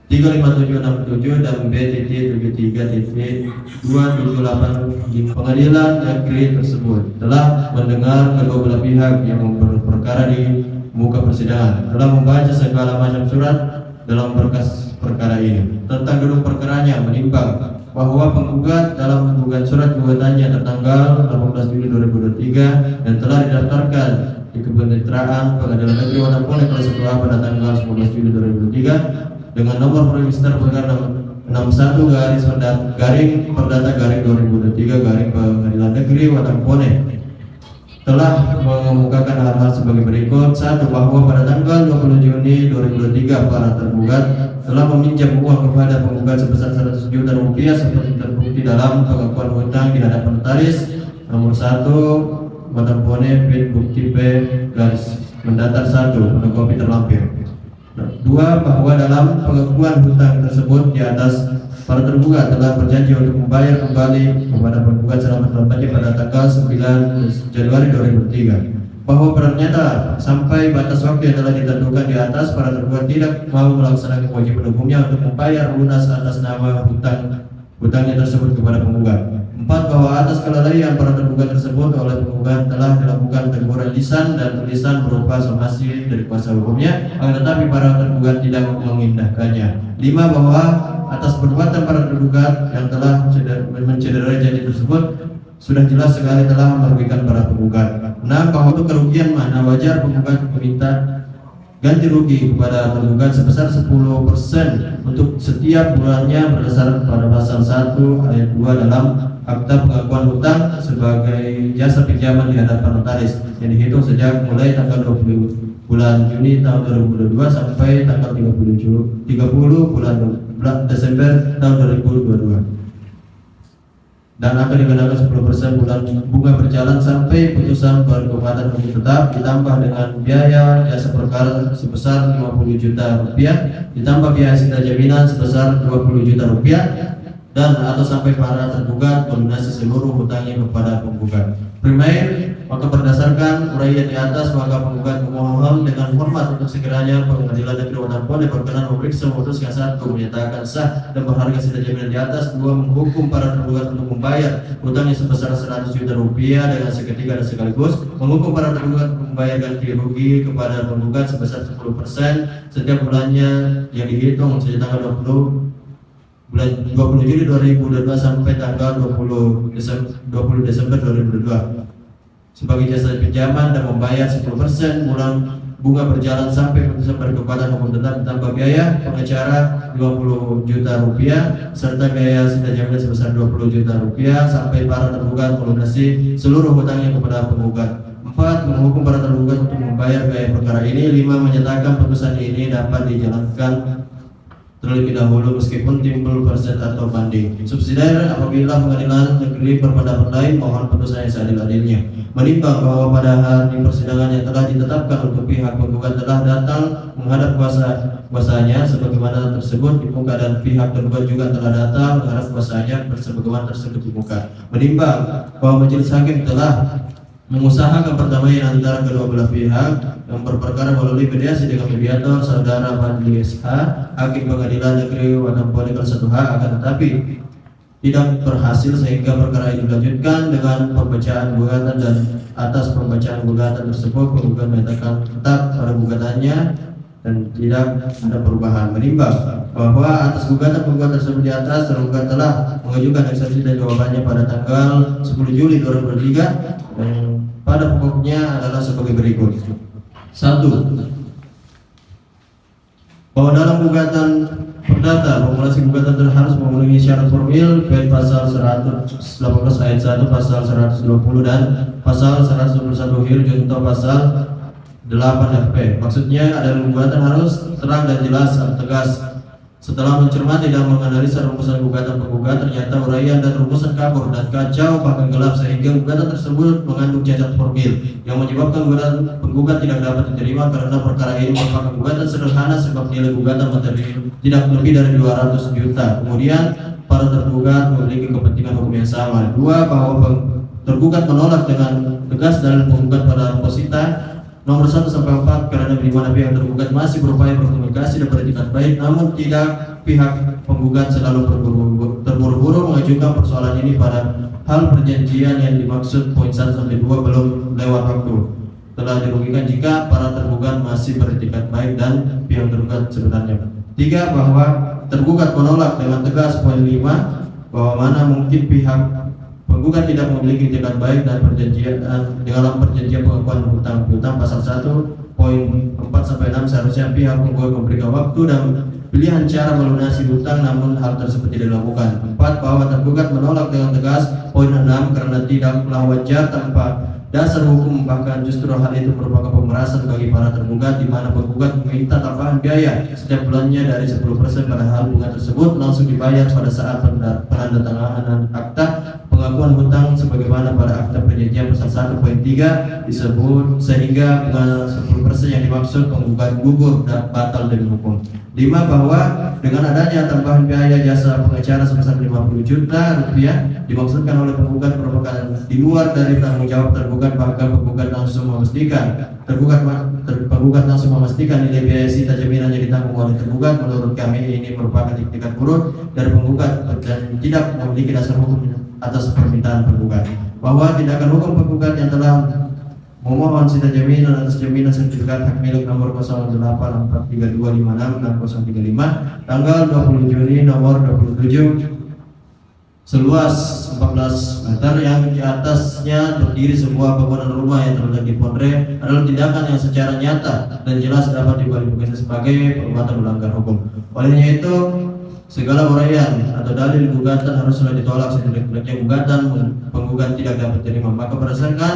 35767 dan B.73.278 di pengadilan negeri tersebut telah mendengar kedua belah pihak yang berperkara di muka persidangan, telah membaca segala macam surat dalam berkas perkara ini. Tentang duduk perkaranya menimbang bahwa penggugat dalam menggugat surat gugatannya tertanggal 18 Juli 2023 dan telah didaftarkan di Kepaniteraan Pengadilan Negeri Watampone kelas 1A pada tanggal 19 Juli 2023 dengan nomor register perkara 61 garing perdata garing 2023 garing Pengadilan Negeri Watampone telah mengemukakan hal-hal sebagai berikut. 1. Bahwa pada tanggal 20 Juni 2023 para tergugat telah meminjam uang kepada penggugat sebesar 100 juta rupiah seperti terbukti dalam pengakuan hutang di hadapan notaris nomor 1 Watampone Pit Bukti P garis mendatar 1 fotokopi terlampir. 2. Bahwa dalam pengakuan hutang tersebut di atas para tergugat telah berjanji untuk membayar kembali kepada penggugat selambat-lambatnya pada tanggal 9 Januari 2003. Bahwa ternyata sampai batas waktu yang telah ditentukan di atas, para tergugat tidak mau melaksanakan kewajiban hukumnya untuk membayar lunas atas nama hutangnya tersebut kepada penggugat. 4. Bahwa atas kelalaian para tergugat tersebut oleh penggugat telah dilakukan teguran lisan dan tulisan berupa somasi dari kuasa hukumnya, akan tetapi para tergugat tidak mengindahkannya. 5. Bahwa atas perbuatan para tergugat yang telah mencederai janji tersebut sudah jelas sekali telah merugikan para penggugat. 6. Bahwa untuk kerugian mana wajar penggugat meminta ganti rugi kepada tergugat sebesar 10% untuk setiap bulannya berdasarkan pada pasal 1 ayat 2 dalam Akta Pengakuan Hutang sebagai jasa pinjaman di hadapan notaris yang dihitung sejak mulai tanggal 20 bulan Juni tahun 2022 sampai tanggal 30 bulan Desember tahun 2022. Dan akan dikenakan 10% bulan bunga berjalan sampai putusan berkekuatan hukum tetap, ditambah dengan biaya jasa perkara sebesar 50 juta rupiah, ditambah biaya sita jaminan sebesar 20 juta rupiah, dan atau sampai para tergugat melunasi seluruh hutangnya kepada penggugat. Primer, maka berdasarkan uraian di atas, maka penggugat memohon dengan hormat untuk sekiranya Pengadilan Negeri Watampone berkenan memeriksa memutuskan 1. Menyatakan sah dan berharga sita jaminan di atas. 2. Menghukum para tergugat untuk membayar hutangnya sebesar 100 juta rupiah dengan seketika dan sekaligus. Menghukum para tergugat untuk membayar ganti rugi kepada penggugat sebesar 10% setiap bulannya yang dihitung sejak tanggal 20 Juli 2022 sampai tanggal 20 Desember 2022 sebagai jasa pinjaman dan membayar 10% bulan bunga berjalan sampai putusan berkekuatan hukum tetap, ditambah biaya pengacara 20 juta rupiah serta biaya sita jaminan sebesar 20 juta rupiah sampai para tergugat melunasi seluruh hutangnya kepada penggugat. 4. Menghukum para tergugat untuk membayar biaya perkara ini. 5. Menyatakan putusan ini dapat dijalankan terlebih dahulu meskipun timbul perset atau banding. Subsidiar, apabila Pengadilan Negeri berpendapat lain, mohon putusan yang seadil-adilnya. Menimbang bahwa pada hari persidangan yang telah ditetapkan untuk pihak penggugat telah datang menghadap kuasanya sebagaimana tersebut di muka, dan pihak tergugat juga telah datang menghadap kuasanya sebagaimana tersebut di muka. Menimbang bahwa majelis hakim telah mengusahakan perdamaian antara kedua belah pihak yang berperkara melalui mediasi dengan mediator saudara Fadli SH, Hakim Pengadilan Negeri Watampone kelas 1H, akan tetapi tidak berhasil sehingga perkara ini dilanjutkan dengan pembacaan gugatan, dan atas pembacaan gugatan tersebut penggugat menyatakan tetap pada gugatannya dan tidak ada perubahan. Menimbang bahwa atas gugatan penggugat tersebut di atas, tergugat telah mengajukan eksepsi dan jawabannya pada tanggal 10 Juli 2023 yang pada pokoknya adalah sebagai berikut. 1. Bahwa dalam gugatan perdata formulasi gugatan harus memenuhi syarat formil baik pasal 118 ayat 1, pasal 120 dan pasal 121 hil junto pasal 8 FP. Maksudnya adalah gugatan harus terang dan jelas dan tegas. Setelah mencermati dan menganalisa rumusan gugatan penggugat, ternyata uraian dan rumusan kabur dan kacau bahkan gelap sehingga gugatan tersebut mengandung cacat formil yang menyebabkan gugatan penggugat tidak dapat diterima karena perkara ini merupakan gugatan sederhana sebab nilai gugatan materi tidak lebih dari 200 juta. Kemudian para tergugat memiliki kepentingan hukum yang sama. 2. Bahwa tergugat menolak dengan tegas dalil penggugat pada posita nomor 1 sampai 4 karena di mana pihak tergugat masih berupaya berkomunikasi dan beretikat baik, namun tidak pihak penggugat selalu terburu-buru mengajukan persoalan ini pada hal perjanjian yang dimaksud poin 1 sampai 2 belum lewat waktu. Telah dirugikan jika para tergugat masih beretikat baik dan pihak tergugat sebenarnya. 3. Bahwa tergugat menolak dengan tegas poin 5 bahwa mana mungkin pihak penggugat tidak memiliki etikat baik dan perjanjian dalam perjanjian pengakuan hutang piutang pasal 1 poin 4 sampai 6 seharusnya pihak penggugat memberikan waktu dan pilihan cara melunasi hutang, namun hal tersebut tidak dilakukan. 4. Bahwa tergugat menolak dengan tegas poin 6 karena tidaklah wajar tanpa dasar hukum, bahkan justru hal itu merupakan pemerasan bagi para tergugat di mana penggugat meminta tambahan biaya setiap bulannya dari 10%, padahal bunga tersebut langsung dibayar pada saat penandatanganan akta pengakuan hutang sebagaimana pada akta perjanjian pasal 1 poin 3 disebut, sehingga bunga 10% yang dimaksud penggugat gugur dan batal demi hukum. 5. Bahwa dengan adanya tambahan biaya jasa pengacara sebesar 50 juta rupiah dimaksudkan oleh penggugat merupakan di luar dari tanggung jawab tergugat, bahkan penggugat langsung memastikan langsung memastikan nilai biaya sita jaminan yang ditanggung oleh tergugat. Menurut kami ini merupakan itikat buruk dari penggugat dan tidak memiliki dasar hukum atas permintaan penggugat, bahwa tindakan hukum penggugat yang telah memohon sita jaminan atas jaminan sertifikat hak milik nomor 084325666035 tanggal 20 Juni nomor 27 seluas 14 meter yang di atasnya berdiri sebuah bangunan rumah yang terletak di Pondre adalah tindakan yang secara nyata dan jelas dapat dikualifikasi sebagai perbuatan melanggar hukum. Olehnya itu, segala uraian atau dalil gugatan haruslah ditolak sejelek-jeleknya gugatan penggugat tidak dapat diterima. Maka berdasarkan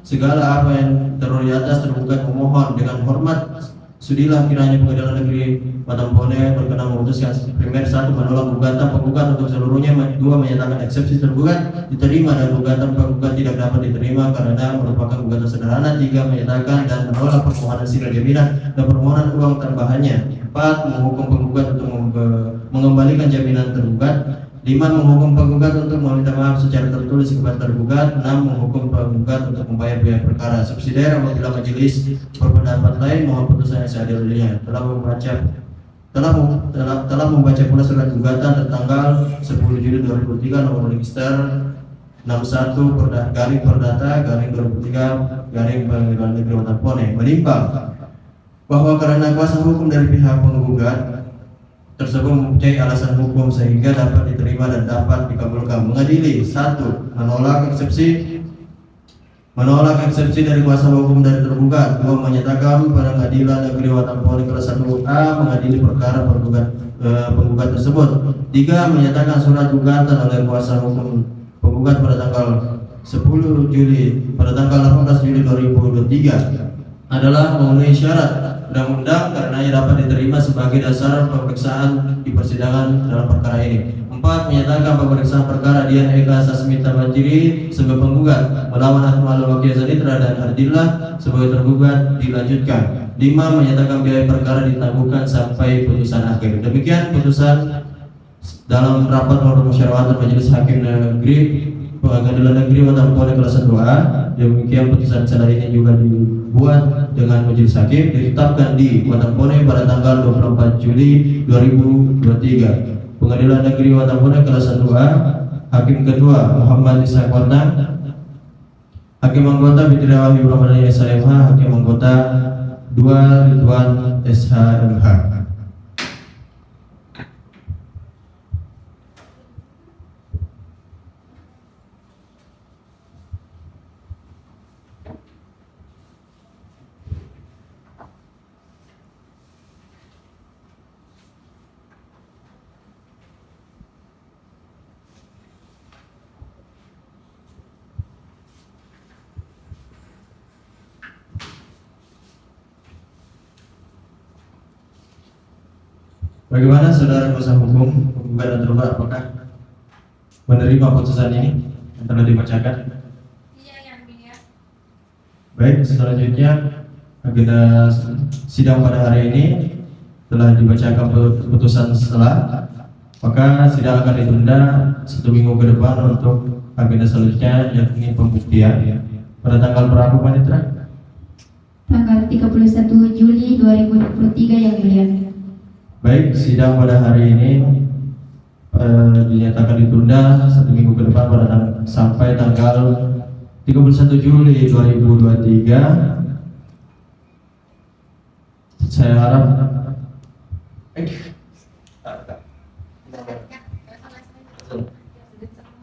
segala apa yang terdapat di atas, tergugat memohon dengan hormat sudilah kiranya Pengadilan Negeri Watampone berkenan memutuskan primer 1 menolak gugatan penggugat untuk seluruhnya, 2 menyatakan eksepsi tergugat diterima dan gugatan penggugat tidak dapat diterima karena merupakan gugatan sederhana, 3 menyatakan dan menolak permohonan sira jaminan dan permohonan uang tambahannya, 4 menghukum penggugat untuk mengembalikan jaminan tergugat, 5 menghukum penggugat untuk meminta maaf secara tertulis kepada tergugat, 6 menghukum penggugat untuk membayar biaya perkara. Subsidiar apabila majelis berpendapat lain mohon putusan yang seadil-adilnya. Telah membaca pula surat gugatan tertanggal 10 Juli 2003 nomor register 61 garing perdata garing 2003 garing Pengadilan Negeri Watampone menimbang bahwa karena kuasa hukum dari pihak penggugat tersebut mempunyai alasan hukum sehingga dapat diterima dan dapat dikabulkan. Mengadili 1. Menolak eksepsi dari kuasa hukum dari tergugat. 2. Menyatakan pada Pengadilan Negeri Watampone kelas 1A mengadili perkara penggugat tersebut. 3. Menyatakan surat gugatan oleh kuasa hukum penggugat pada tanggal 18 Juli 2023 adalah memenuhi syarat undang-undang karena dapat diterima sebagai dasar pemeriksaan di persidangan dalam perkara ini. 4. Menyatakan pemeriksaan perkara Dian Eka Sasmita Bajiri sebagai penggugat melawan Atma Al-Wakia Zanitra dan Ardillah sebagai tergugat dilanjutkan. 5. Menyatakan biaya perkara ditangguhkan sampai putusan akhir. Demikian putusan dalam rapat musyawarah Majelis Hakim Negeri Pengadilan Negeri Watampone kelas 2A. Demikian putusan acara ini juga dibuat dengan majelis hakim ditetapkan di Watampone pada tanggal 24 Juli 2023. Pengadilan Negeri Watampone kelas 2A. Hakim kedua Muhammad Ishaq Wartang. Hakim anggota Fitria Wahyu Ramadhani SHMH. Hakim anggota 2 Ridwan SHMH. Bagaimana saudara kuasa hukum penggugat dan tergugat, apakah menerima putusan ini yang telah dibacakan? Iya, yang mulia. Baik, selanjutnya agenda sidang pada hari ini telah dibacakan putusan setelah, maka sidang akan ditunda 1 minggu ke depan untuk agenda selanjutnya yakni pembuktian. Pada tanggal berapa Panitra? Tanggal 31 Juli 2023 yang mulia. Baik, sidang pada hari ini dinyatakan ditunda 1 minggu ke depan sampai tanggal 31 Juli 2023. Saya harap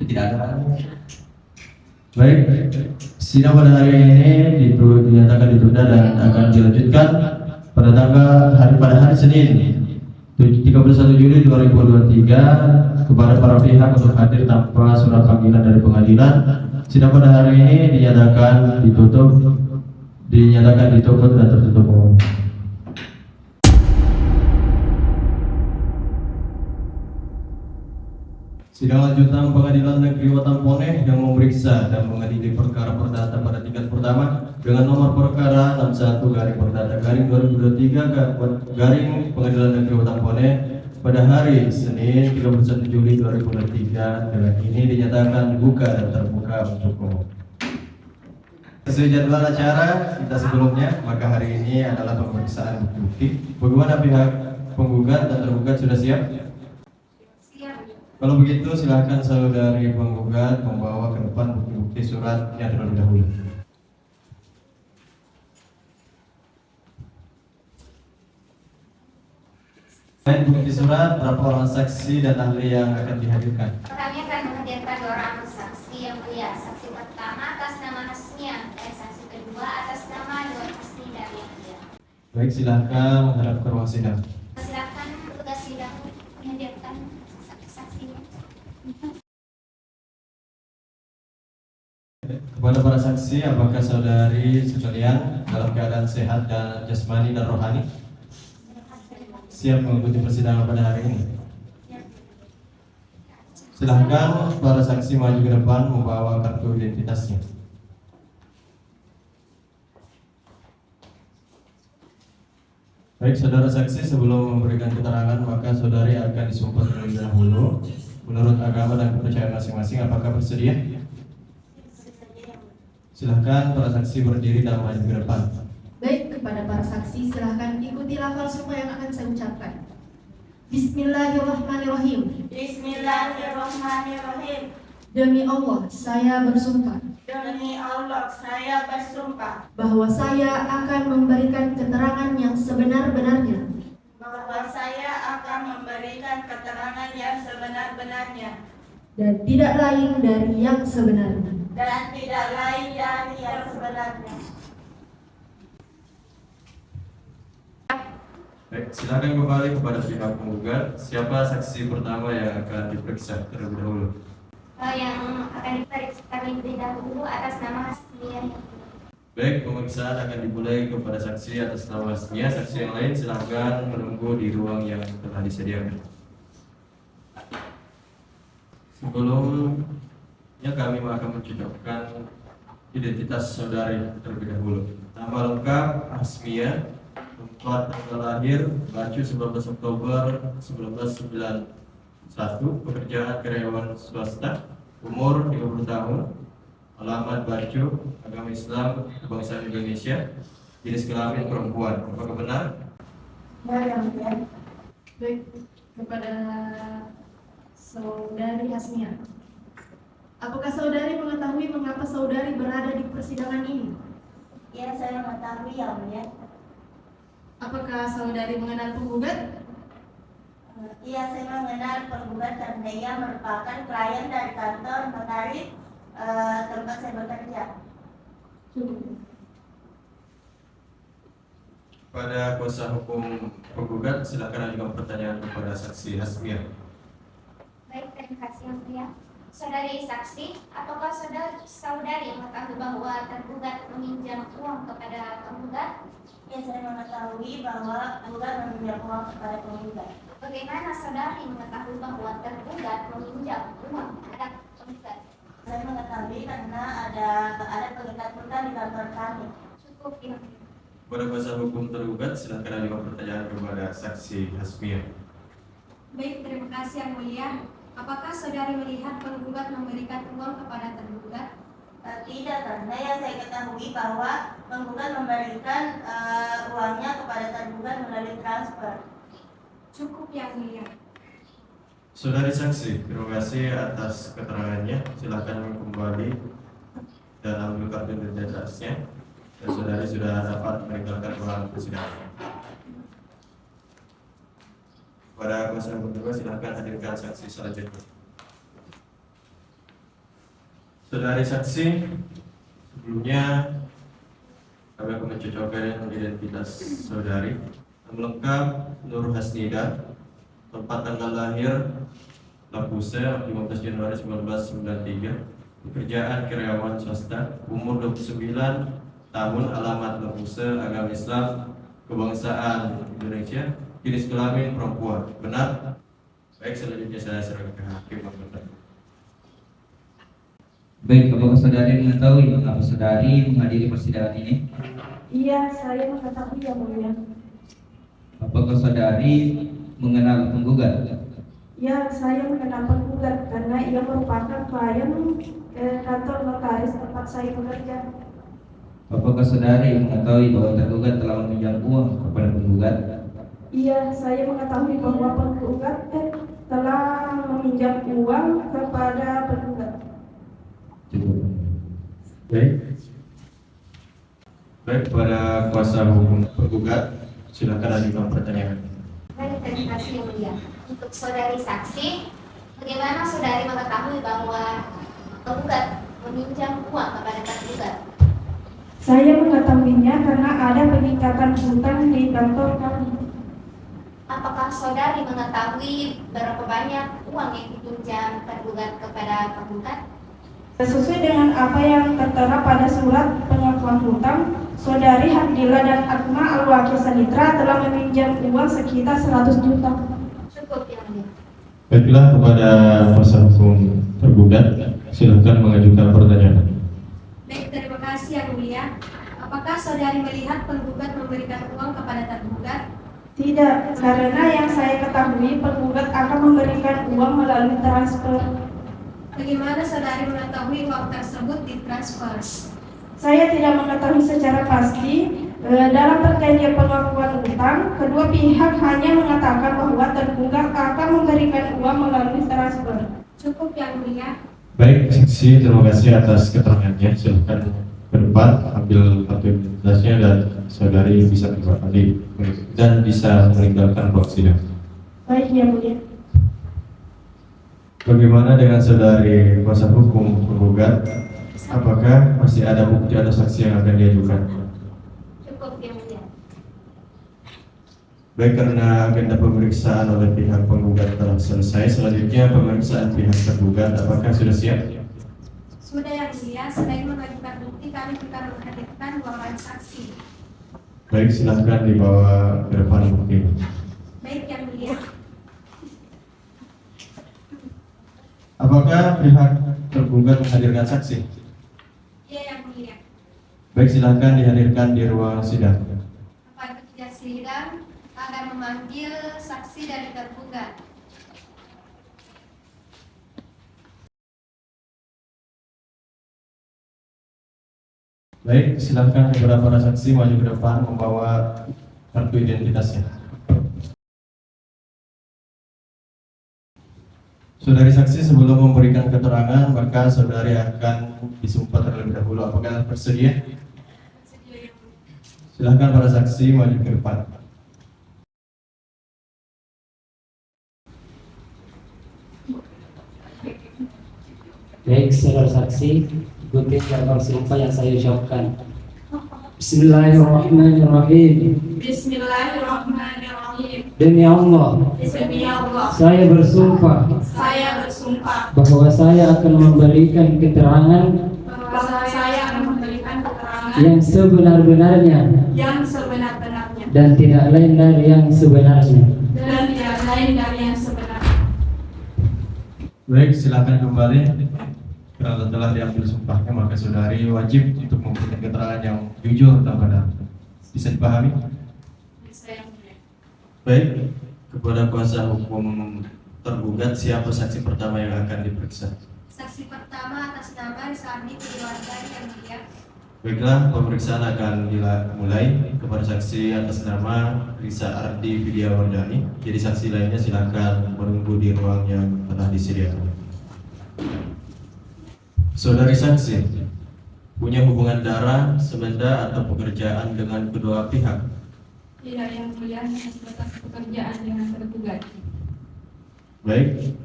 tidak ada. Baik, sidang pada hari ini dinyatakan ditunda dan akan dilanjutkan pada hari Senin 31 Juli 2023 kepada para pihak untuk hadir tanpa surat panggilan dari pengadilan. Sidang pada hari ini dinyatakan ditutup dan tertutup umum. Sidang lanjutan Pengadilan Negeri Watampone yang memeriksa dan mengadili perkara perdata pada tingkat pertama dengan nomor perkara 61 garing perdata garing 2023 garing Pengadilan Negeri Watampone pada hari Senin 31 Juli 2023 dengan ini dinyatakan dibuka dan terbuka untuk umum. Sesuai jadwal acara kita sebelumnya, maka hari ini adalah pemeriksaan bukti. Bagaimana pihak penggugat dan tergugat sudah siap? Siap. Kalau begitu silakan saudari penggugat membawa ke depan bukti-bukti suratnya terlebih dahulu. Selain bukti surat, berapa orang saksi dan ahli yang akan dihadirkan? Kami akan menghadirkan 2 orang saksi yang mulia. Saksi pertama atas nama Hasnia dan saksi kedua atas nama Nur Hasnida yang mulia. Baik, silakan menghadap ke ruang sidang. Silakan petugas sidang menghadirkan saksi-saksinya. Kepada para saksi, apakah saudari sekalian dalam keadaan sehat dan jasmani dan rohani siap mengikuti persidangan pada hari ini? Silahkan para saksi maju ke depan membawa kartu identitasnya. Baik, saudara saksi, sebelum memberikan keterangan maka saudari akan disumpah terlebih dahulu menurut agama dan kepercayaan masing-masing. Apakah bersedia? Silahkan para saksi berdiri dan maju ke depan. Baik, kepada para saksi silahkan ikuti lafal sumpah yang akan saya ucapkan. Bismillahirrahmanirrahim. Bismillahirrahmanirrahim. Demi Allah, saya bersumpah Demi Allah, saya bersumpah bahwa saya akan memberikan keterangan yang sebenar-benarnya bahwa saya akan memberikan keterangan yang sebenar-benarnya dan tidak lain dari yang sebenarnya. dan tidak lain dari yang sebenarnya. Baik, silakan kembali kepada pihak penggugat. Siapa saksi pertama yang akan diperiksa terlebih dahulu? Yang akan diperiksa terlebih dahulu atas nama Hasnia. Baik, pemeriksaan akan dimulai kepada saksi atas nama Hasnia. Saksi yang lain silakan menunggu di ruang yang telah disediakan. Sebelumnya kami akan mencocokkan identitas saudari terlebih dahulu. Nama lengkap Hasmia, tempat tanggal lahir Bacu 19 Oktober 1991, pekerjaan karyawan swasta, umur 30 tahun, alamat Bacu, agama Islam, kebangsaan Indonesia, jenis kelamin perempuan. Apakah benar? Baik, kepada saudari Hasmia, apakah saudari mengetahui mengapa saudari berada di persidangan ini? Ya, saya mengetahui yang mulia. Apakah saudari mengenal penggugat? Iya, saya mengenal penggugat dan dia merupakan klien dari kantor notaris tempat saya bekerja. Cukup. Pada kuasa hukum penggugat, silakan ajukan pertanyaan kepada saksi Hasmia. Baik, terima kasih yang mulia. Saudari saksi, apakah saudari mengetahui bahwa tergugat meminjam uang kepada penggugat? Ya, saya mengetahui bahwa penggugat meminjam uang kepada penggugat. Bagaimana saudari mengetahui bahwa tergugat meminjam uang kepada penggugat? Saya mengetahui karena ada pengikat hutang di kantor kami. Cukup, yang mulia. Pada kuasa hukum tergugat, silakan ajukan pertanyaan kepada saksi Hasmia. Baik, terima kasih yang mulia. Apakah saudari melihat penggugat memberikan uang kepada tergugat? Tidak, karena yang saya ketahui bahwa penggugat memberikan uangnya kepada tergugat melalui transfer. Cukup yang mulia. Saudari saksi, terima kasih atas keterangannya. Silakan kembali dan ambil kartu identitasnya. Dan saudari sudah dapat meninggalkan ruangan persidangan. Pada kuasa hukum kedua, silakan hadirkan saksi selanjutnya. Saudari saksi, sebelumnya kami akan mencocokkan identitas saudari. Nama lengkap Nur Hasnida, tempat tanggal lahir Lampuse 15 Januari 1993, pekerjaan karyawan swasta, umur 29 tahun, alamat Lampuse, agama Islam, kebangsaan Indonesia, jenis kelamin perempuan. Benar? Baik, selanjutnya saya serahkan ke hakim. Baik, apakah saudari mengetahui mengapa saudari menghadiri persidangan ini? Iya, saya mengetahui yang mulia. Apakah saudari mengenal penggugat? Ya, saya mengenal penggugat karena ia merupakan klien kantor notaris tempat saya bekerja. Apakah saudari mengetahui bahwa tergugat telah meminjam uang kepada penggugat? Iya, saya mengetahui bahwa penggugat telah meminjam uang kepada penggugat. Cukup. Baik. Baik, kepada kuasa hukum penggugat, silakan ajukan pertanyaan. Baik, terima kasih yang mulia. Untuk saudari saksi, bagaimana saudari mengetahui bahwa penggugat meminjam uang kepada tergugat? Saya mengetahuinya karena ada peningkatan hutang di kantor kami. Apakah saudari mengetahui berapa banyak uang yang dipinjam tergugat kepada penggugat? Sesuai dengan apa yang tertera pada surat pengakuan hutang, Saudari Hamdillah dan Atma Alwaki Sanitra telah meminjam uang sekitar 100 juta. Cukup yang mulia. Baiklah, kepada kuasa hukum tergugat, silakan mengajukan pertanyaan. Baik, terima kasih yang mulia. Apakah saudari melihat penggugat memberikan uang kepada tergugat? Tidak, karena yang saya ketahui penggugat akan memberikan uang melalui transfer. Bagaimana saudari mengetahui uang tersebut ditransfer? Saya tidak mengetahui secara pasti. Dalam perjanjian pengakuan hutang, kedua pihak hanya mengatakan bahwa tergugat akan memberikan uang melalui transfer. Cukup yang mulia. Baik, saksi, terima kasih atas keterangannya. Silakan ke depan, ambil kartu identitasnya dan saudari bisa kembali dan bisa meninggalkan ruang sidang. Baik, yang mulia. Bagaimana dengan saudari kuasa hukum penggugat? Apakah masih ada bukti atau saksi yang akan diajukan? Cukup yang mulia. Baik, karena agenda pemeriksaan oleh pihak penggugat telah selesai, selanjutnya pemeriksaan pihak tergugat. Apakah sudah siap? Sudah yang mulia, selain mengajukan bukti, kami juga menghadirkan 2 orang saksi. Baik, silahkan dibawa ke depan bukti. Baik yang mulia. Apakah pihak tergugat menghadirkan saksi? Iya yang mulia. Baik, silahkan dihadirkan di ruang sidang. Panitia sidang akan memanggil saksi dari tergugat. Baik, silahkan beberapa saksi maju ke depan membawa kartu identitasnya. Saudari saksi, sebelum memberikan keterangan, maka saudari akan disumpah terlebih dahulu. Apakah bersedia? Silahkan para saksi maju ke depan. Baik, saudara saksi, ikuti gambar sumpah yang saya ucapkan. Bismillahirrahmanirrahim. Bismillahirrahmanirrahim. Demi Allah, Demi Allah, saya bersumpah saya bersumpah bahwa saya akan memberikan keterangan bahwa saya akan memberikan keterangan yang sebenar-benarnya yang sebenar-benarnya dan tidak lain dari yang sebenarnya. dan tidak lain dari yang sebenarnya. Baik, silakan kembali. Karena telah diambil sumpahnya, maka saudari wajib untuk memberikan keterangan yang jujur dan benar. Bisa dipahami? Baik, kepada kuasa hukum tergugat, siapa saksi pertama yang akan diperiksa? Saksi pertama atas nama Risardi Keluarganya yang mulia. Baiklah, pemeriksaan akan dimulai. Kepada saksi atas nama Risa Ardi Widiawardani. Jadi saksi lainnya silakan menunggu di ruang yang telah disediakan. Saudari saksi, punya hubungan darah, sebenda atau pekerjaan dengan kedua pihak? Tidak yang mulia, hanya sebatas pekerjaan dengan tergugat. Baik,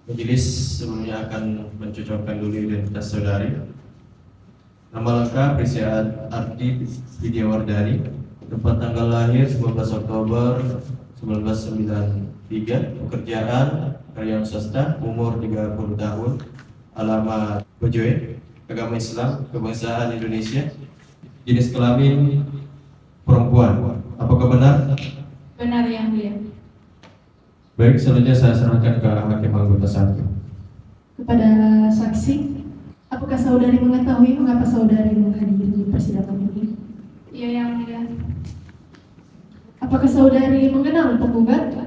majelis sebelumnya akan mencocokkan dulu identitas saudari. Nama lengkap Risa Ardi Widiawardani, tempat tanggal lahir 19 Oktober 1993, pekerjaan karyawan swasta, umur 30 tahun, alamat Bojoe, agama Islam, kebangsaan Indonesia, jenis kelamin perempuan. Apakah benar? Benar yang mulia. Baik, selanjutnya saya serahkan ke hakim anggota 1. Kepada saksi, apakah saudari mengetahui mengapa saudari menghadiri persidangan ini? Iya yang mulia. Apakah saudari mengenal penggugat?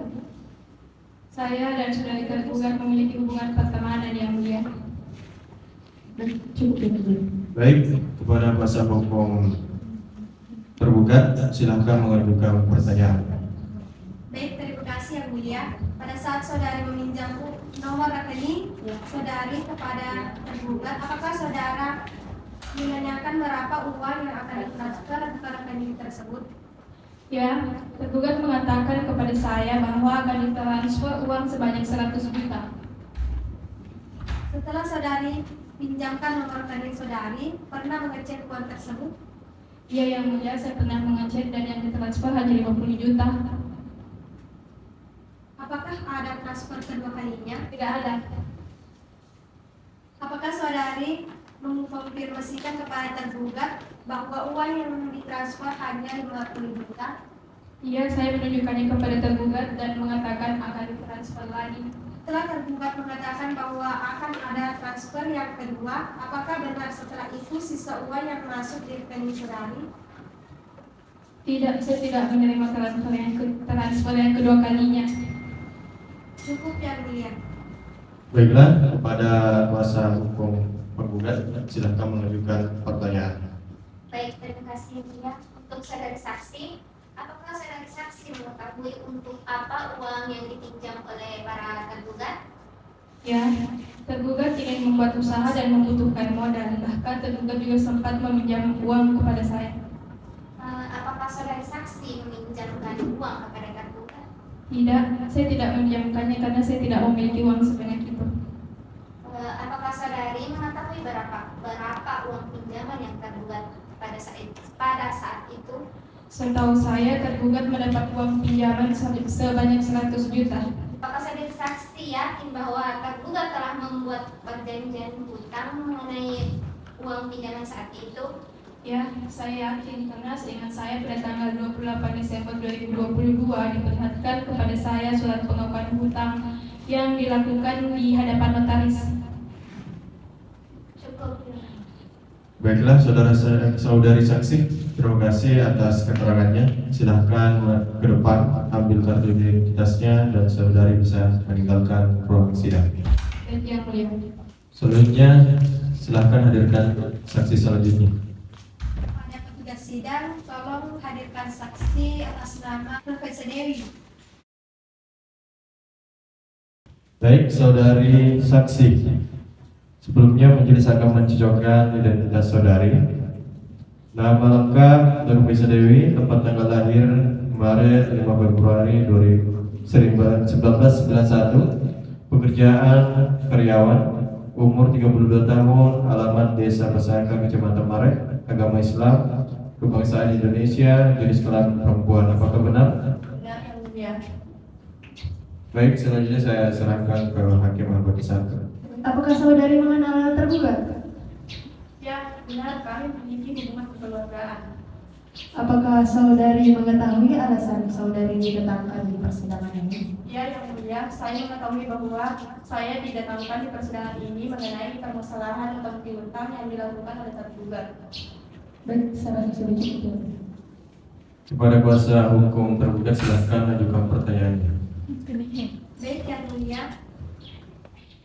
Saya dan saudari tergugat memiliki hubungan pertemanan yang mulia. Cukup yang mulia. Baik, kepada kuasa hukum tergugat, silahkan mengajukan pertanyaan. Baik, terima kasih yang mulia. Pada saat saudari meminjam nomor rekening saudari kepada tergugat, apakah saudara menanyakan berapa uang yang akan ditransfer ke rekening tersebut? Ya, tergugat mengatakan kepada saya bahwa akan ditransfer uang sebanyak 100 juta. Setelah saudari pinjamkan nomor rekening saudari, pernah mengecek uang tersebut? Iya yang mulia, saya pernah mengecek dan yang ditransfer hanya 50 juta. Apakah ada transfer kedua kalinya? Tidak ada. Apakah saudari mengkonfirmasikan kepada tergugat bahwa uang yang ditransfer hanya 50 juta? Iya, saya menunjukkannya kepada tergugat dan mengatakan akan ditransfer lagi. Setelah tergugat mengatakan bahwa akan ada transfer yang kedua, apakah benar setelah itu sisa uang yang masuk di rekening saudari? Tidak, saya tidak menerima transfer yang kedua kalinya. Cukup yang mulia. Baiklah, kepada kuasa hukum penggugat, silakan mengajukan pertanyaan. Baik, terima kasih Mulia. Untuk saudari saksi, apakah saudari saksi mengetahui untuk apa uang yang dipinjam oleh para tergugat? Ya, tergugat ingin membuat usaha dan membutuhkan modal. Bahkan tergugat juga sempat meminjam uang kepada saya. Apakah saudari saksi meminjamkan uang kepada tergugat? Tidak, saya tidak meminjamkannya karena saya tidak memiliki uang sebanyak itu. Apakah saudari mengetahui berapa uang pinjaman yang tergugat pada saat itu? Setahu saya tergugat mendapat uang pinjaman sebanyak 100 juta. Apakah saudari saksi yakin bahwa tergugat telah membuat perjanjian hutang mengenai uang pinjaman saat itu? Ya, saya yakin karena seingat saya pada tanggal 28 Desember 2022 diperlihatkan kepada saya surat pengakuan hutang yang dilakukan di hadapan notaris. Cukup. Baiklah, saudari saksi, terima kasih atas keterangannya. Silahkan ke depan ambil kartu identitasnya dan saudari bisa meninggalkan ruang sidang. Dan yang mulia. Selanjutnya, silahkan hadirkan saksi selanjutnya. Pada petugas sidang, tolong hadirkan saksi atas nama Profesor Dewi. Baik, saudari saksi. Sebelumnya majelis akan mencocokkan identitas saudari. Nama lengkap Nurfisa Dewi, tempat tanggal lahir kemarin 5 Februari 1991, pekerjaan karyawan, umur 32 tahun, alamat Desa Pesangka, Kecamatan Marek, agama Islam, kebangsaan Indonesia, jenis kelamin perempuan. Apakah benar? Benar yang mulia. Baik, selanjutnya saya serahkan ke Hakim Ahmad Isaka. Apakah saudari mengenal tergugat? Ya, benar kami memiliki hubungan kekeluargaan. Apakah saudari mengetahui alasan saudari didatangkan di persidangan ini? Ya, yang mulia, saya mengetahui bahwa saya didatangkan di persidangan ini mengenai permasalahan utang piutang yang dilakukan oleh tergugat. Baik, saya sudah cukup. Kepada kuasa hukum tergugat silakan ajukan pertanyaannya. Baik yang mulia,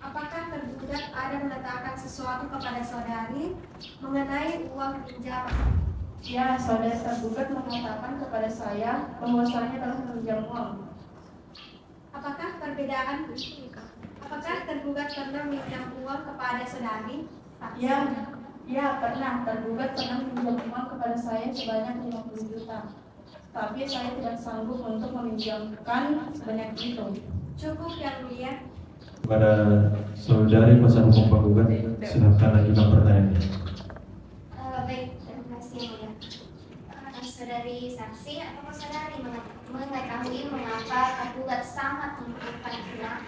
apakah tergugat ada meletakkan sesuatu kepada saudari mengenai uang pinjaman? Ya, saudara tergugat mengatakan kepada saya bahwasanya telah meminjam uang. Apakah tergugat pernah meminjam uang kepada saudari? Ya, pernah. Tergugat pernah meminjam uang kepada saya sebanyak 50 juta. Tapi saya tidak sanggup untuk meminjamkan sebanyak itu. Cukup yang mulia. Kepada saudari kuasa hukum penggugat silakan ajukan pertanyaannya. Baik, terima kasih Mulia. Saudari saksi, apakah saudari mengetahui mengapa tergugat sangat membutuhkan uang?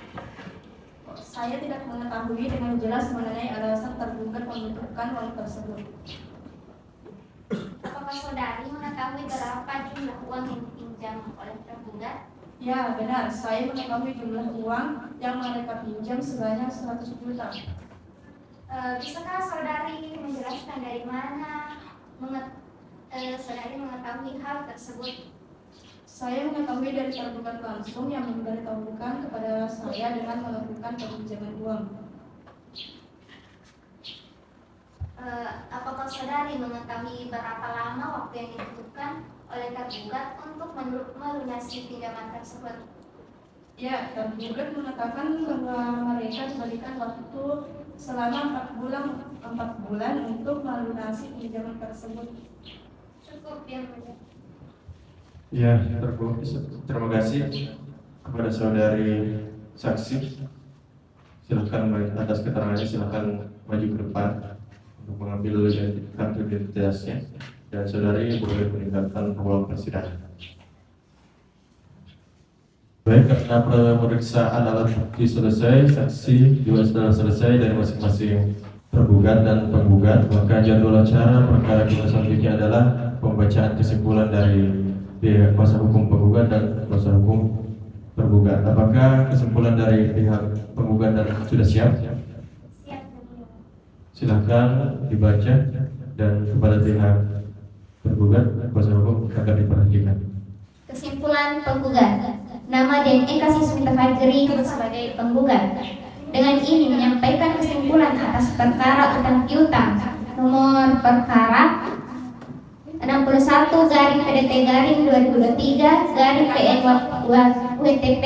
Saya tidak mengetahui dengan jelas mengenai alasan tergugat membutuhkan uang tersebut. Apakah saudari mengetahui berapa jumlah uang yang dipinjam oleh tergugat? Ya, benar. Saya mengetahui jumlah uang yang mereka pinjam sebanyak 100 juta. Bisakah saudari menjelaskan dari mana saudari mengetahui hal tersebut? Saya mengetahui dari tergugat langsung yang memberitahukan kepada saya dengan melakukan peminjaman uang. Apakah saudari mengetahui berapa lama waktu yang dibutuhkan oleh tergugat untuk melunasi pinjaman tersebut? Ya, tergugat mengatakan bahwa mereka diberikan waktu selama 4 bulan untuk melunasi pinjaman tersebut. Cukup yang mulia. Ya, terima kasih kepada saudari saksi. Silakan atas keterangannya, silakan maju ke depan untuk mengambil kartu identitasnya, dan saudari boleh meninggalkan ruang persidangan. Baik, karena pemeriksaan alat bukti selesai, saksi juga sudah selesai dari masing-masing tergugat dan penggugat, maka jadwal acara perkara kita selanjutnya adalah pembacaan kesimpulan dari pihak kuasa hukum penggugat dan kuasa hukum tergugat. Apakah kesimpulan dari pihak penggugat dan sudah siap? Siap. Silakan dibaca, dan kepada pihak tergugat kuasa hukum akan diperhatikan. Kesimpulan penggugat. Nama dan Eka Siswita Fajri sebagai penggugat. Dengan ini menyampaikan kesimpulan atas perkara utang piutang nomor perkara 61/PDT/2023/PN WTP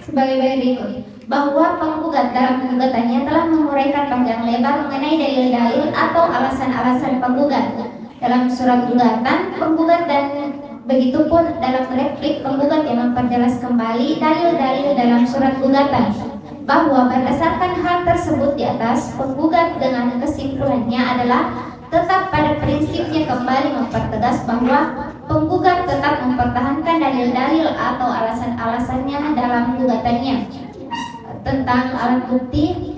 sebagai berikut, bahwa penggugat dalam gugatannya telah menguraikan panjang lebar mengenai dalil-dalil atau alasan-alasan penggugat dalam surat gugatan penggugat, dan begitupun dalam replik penggugat yang memperjelas kembali dalil-dalil dalam surat gugatan, bahwa berdasarkan hal tersebut di atas, penggugat dengan kesimpulannya adalah tetap pada prinsipnya kembali mempertegas bahwa penggugat tetap mempertahankan dalil-dalil atau alasan-alasannya dalam gugatannya. Tentang alat bukti,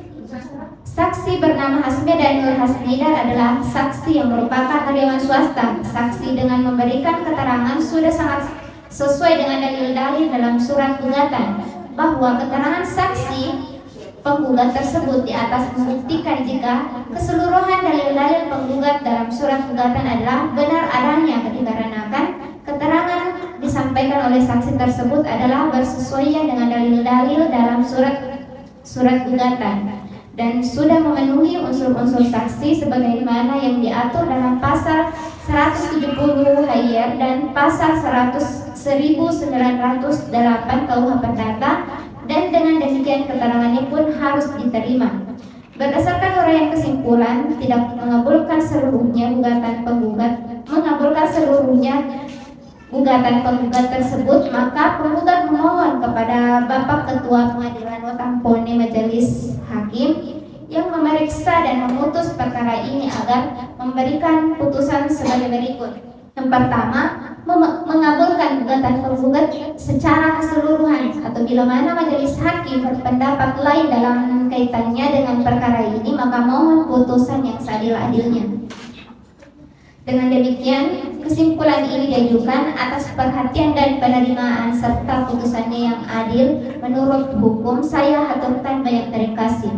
saksi bernama Hasmedan Nur Hasnidar adalah saksi yang merupakan karyawan swasta. Saksi dengan memberikan keterangan sudah sangat sesuai dengan dalil-dalil dalam surat gugatan, bahwa keterangan saksi penggugat tersebut di atas membuktikan jika keseluruhan dalil-dalil penggugat dalam surat gugatan adalah benar adanya, dikarenakan keterangan disampaikan oleh saksi tersebut adalah bersesuaian dengan dalil-dalil dalam surat gugatan dan sudah memenuhi unsur-unsur saksi sebagaimana yang diatur dalam pasal 170 Hayar dan pasal 1908 KUH Perdata, dan dengan demikian keterangannya pun harus diterima. Berdasarkan uraian kesimpulan, tidak mengabulkan seluruhnya gugatan penggugat tersebut, maka penggugat memohon kepada Bapak Ketua Pengadilan Watampone Majelis Hakim yang memeriksa dan memutus perkara ini agar memberikan putusan sebagai berikut. Yang pertama, mengabulkan gugatan penggugat secara keseluruhan, atau bila mana majelis hakim berpendapat lain dalam kaitannya dengan perkara ini, maka mohon putusan yang seadil-adilnya. Dengan demikian, kesimpulan ini diajukan atas perhatian dan penerimaan serta putusannya yang adil menurut hukum. Saya haturkan banyak terima kasih.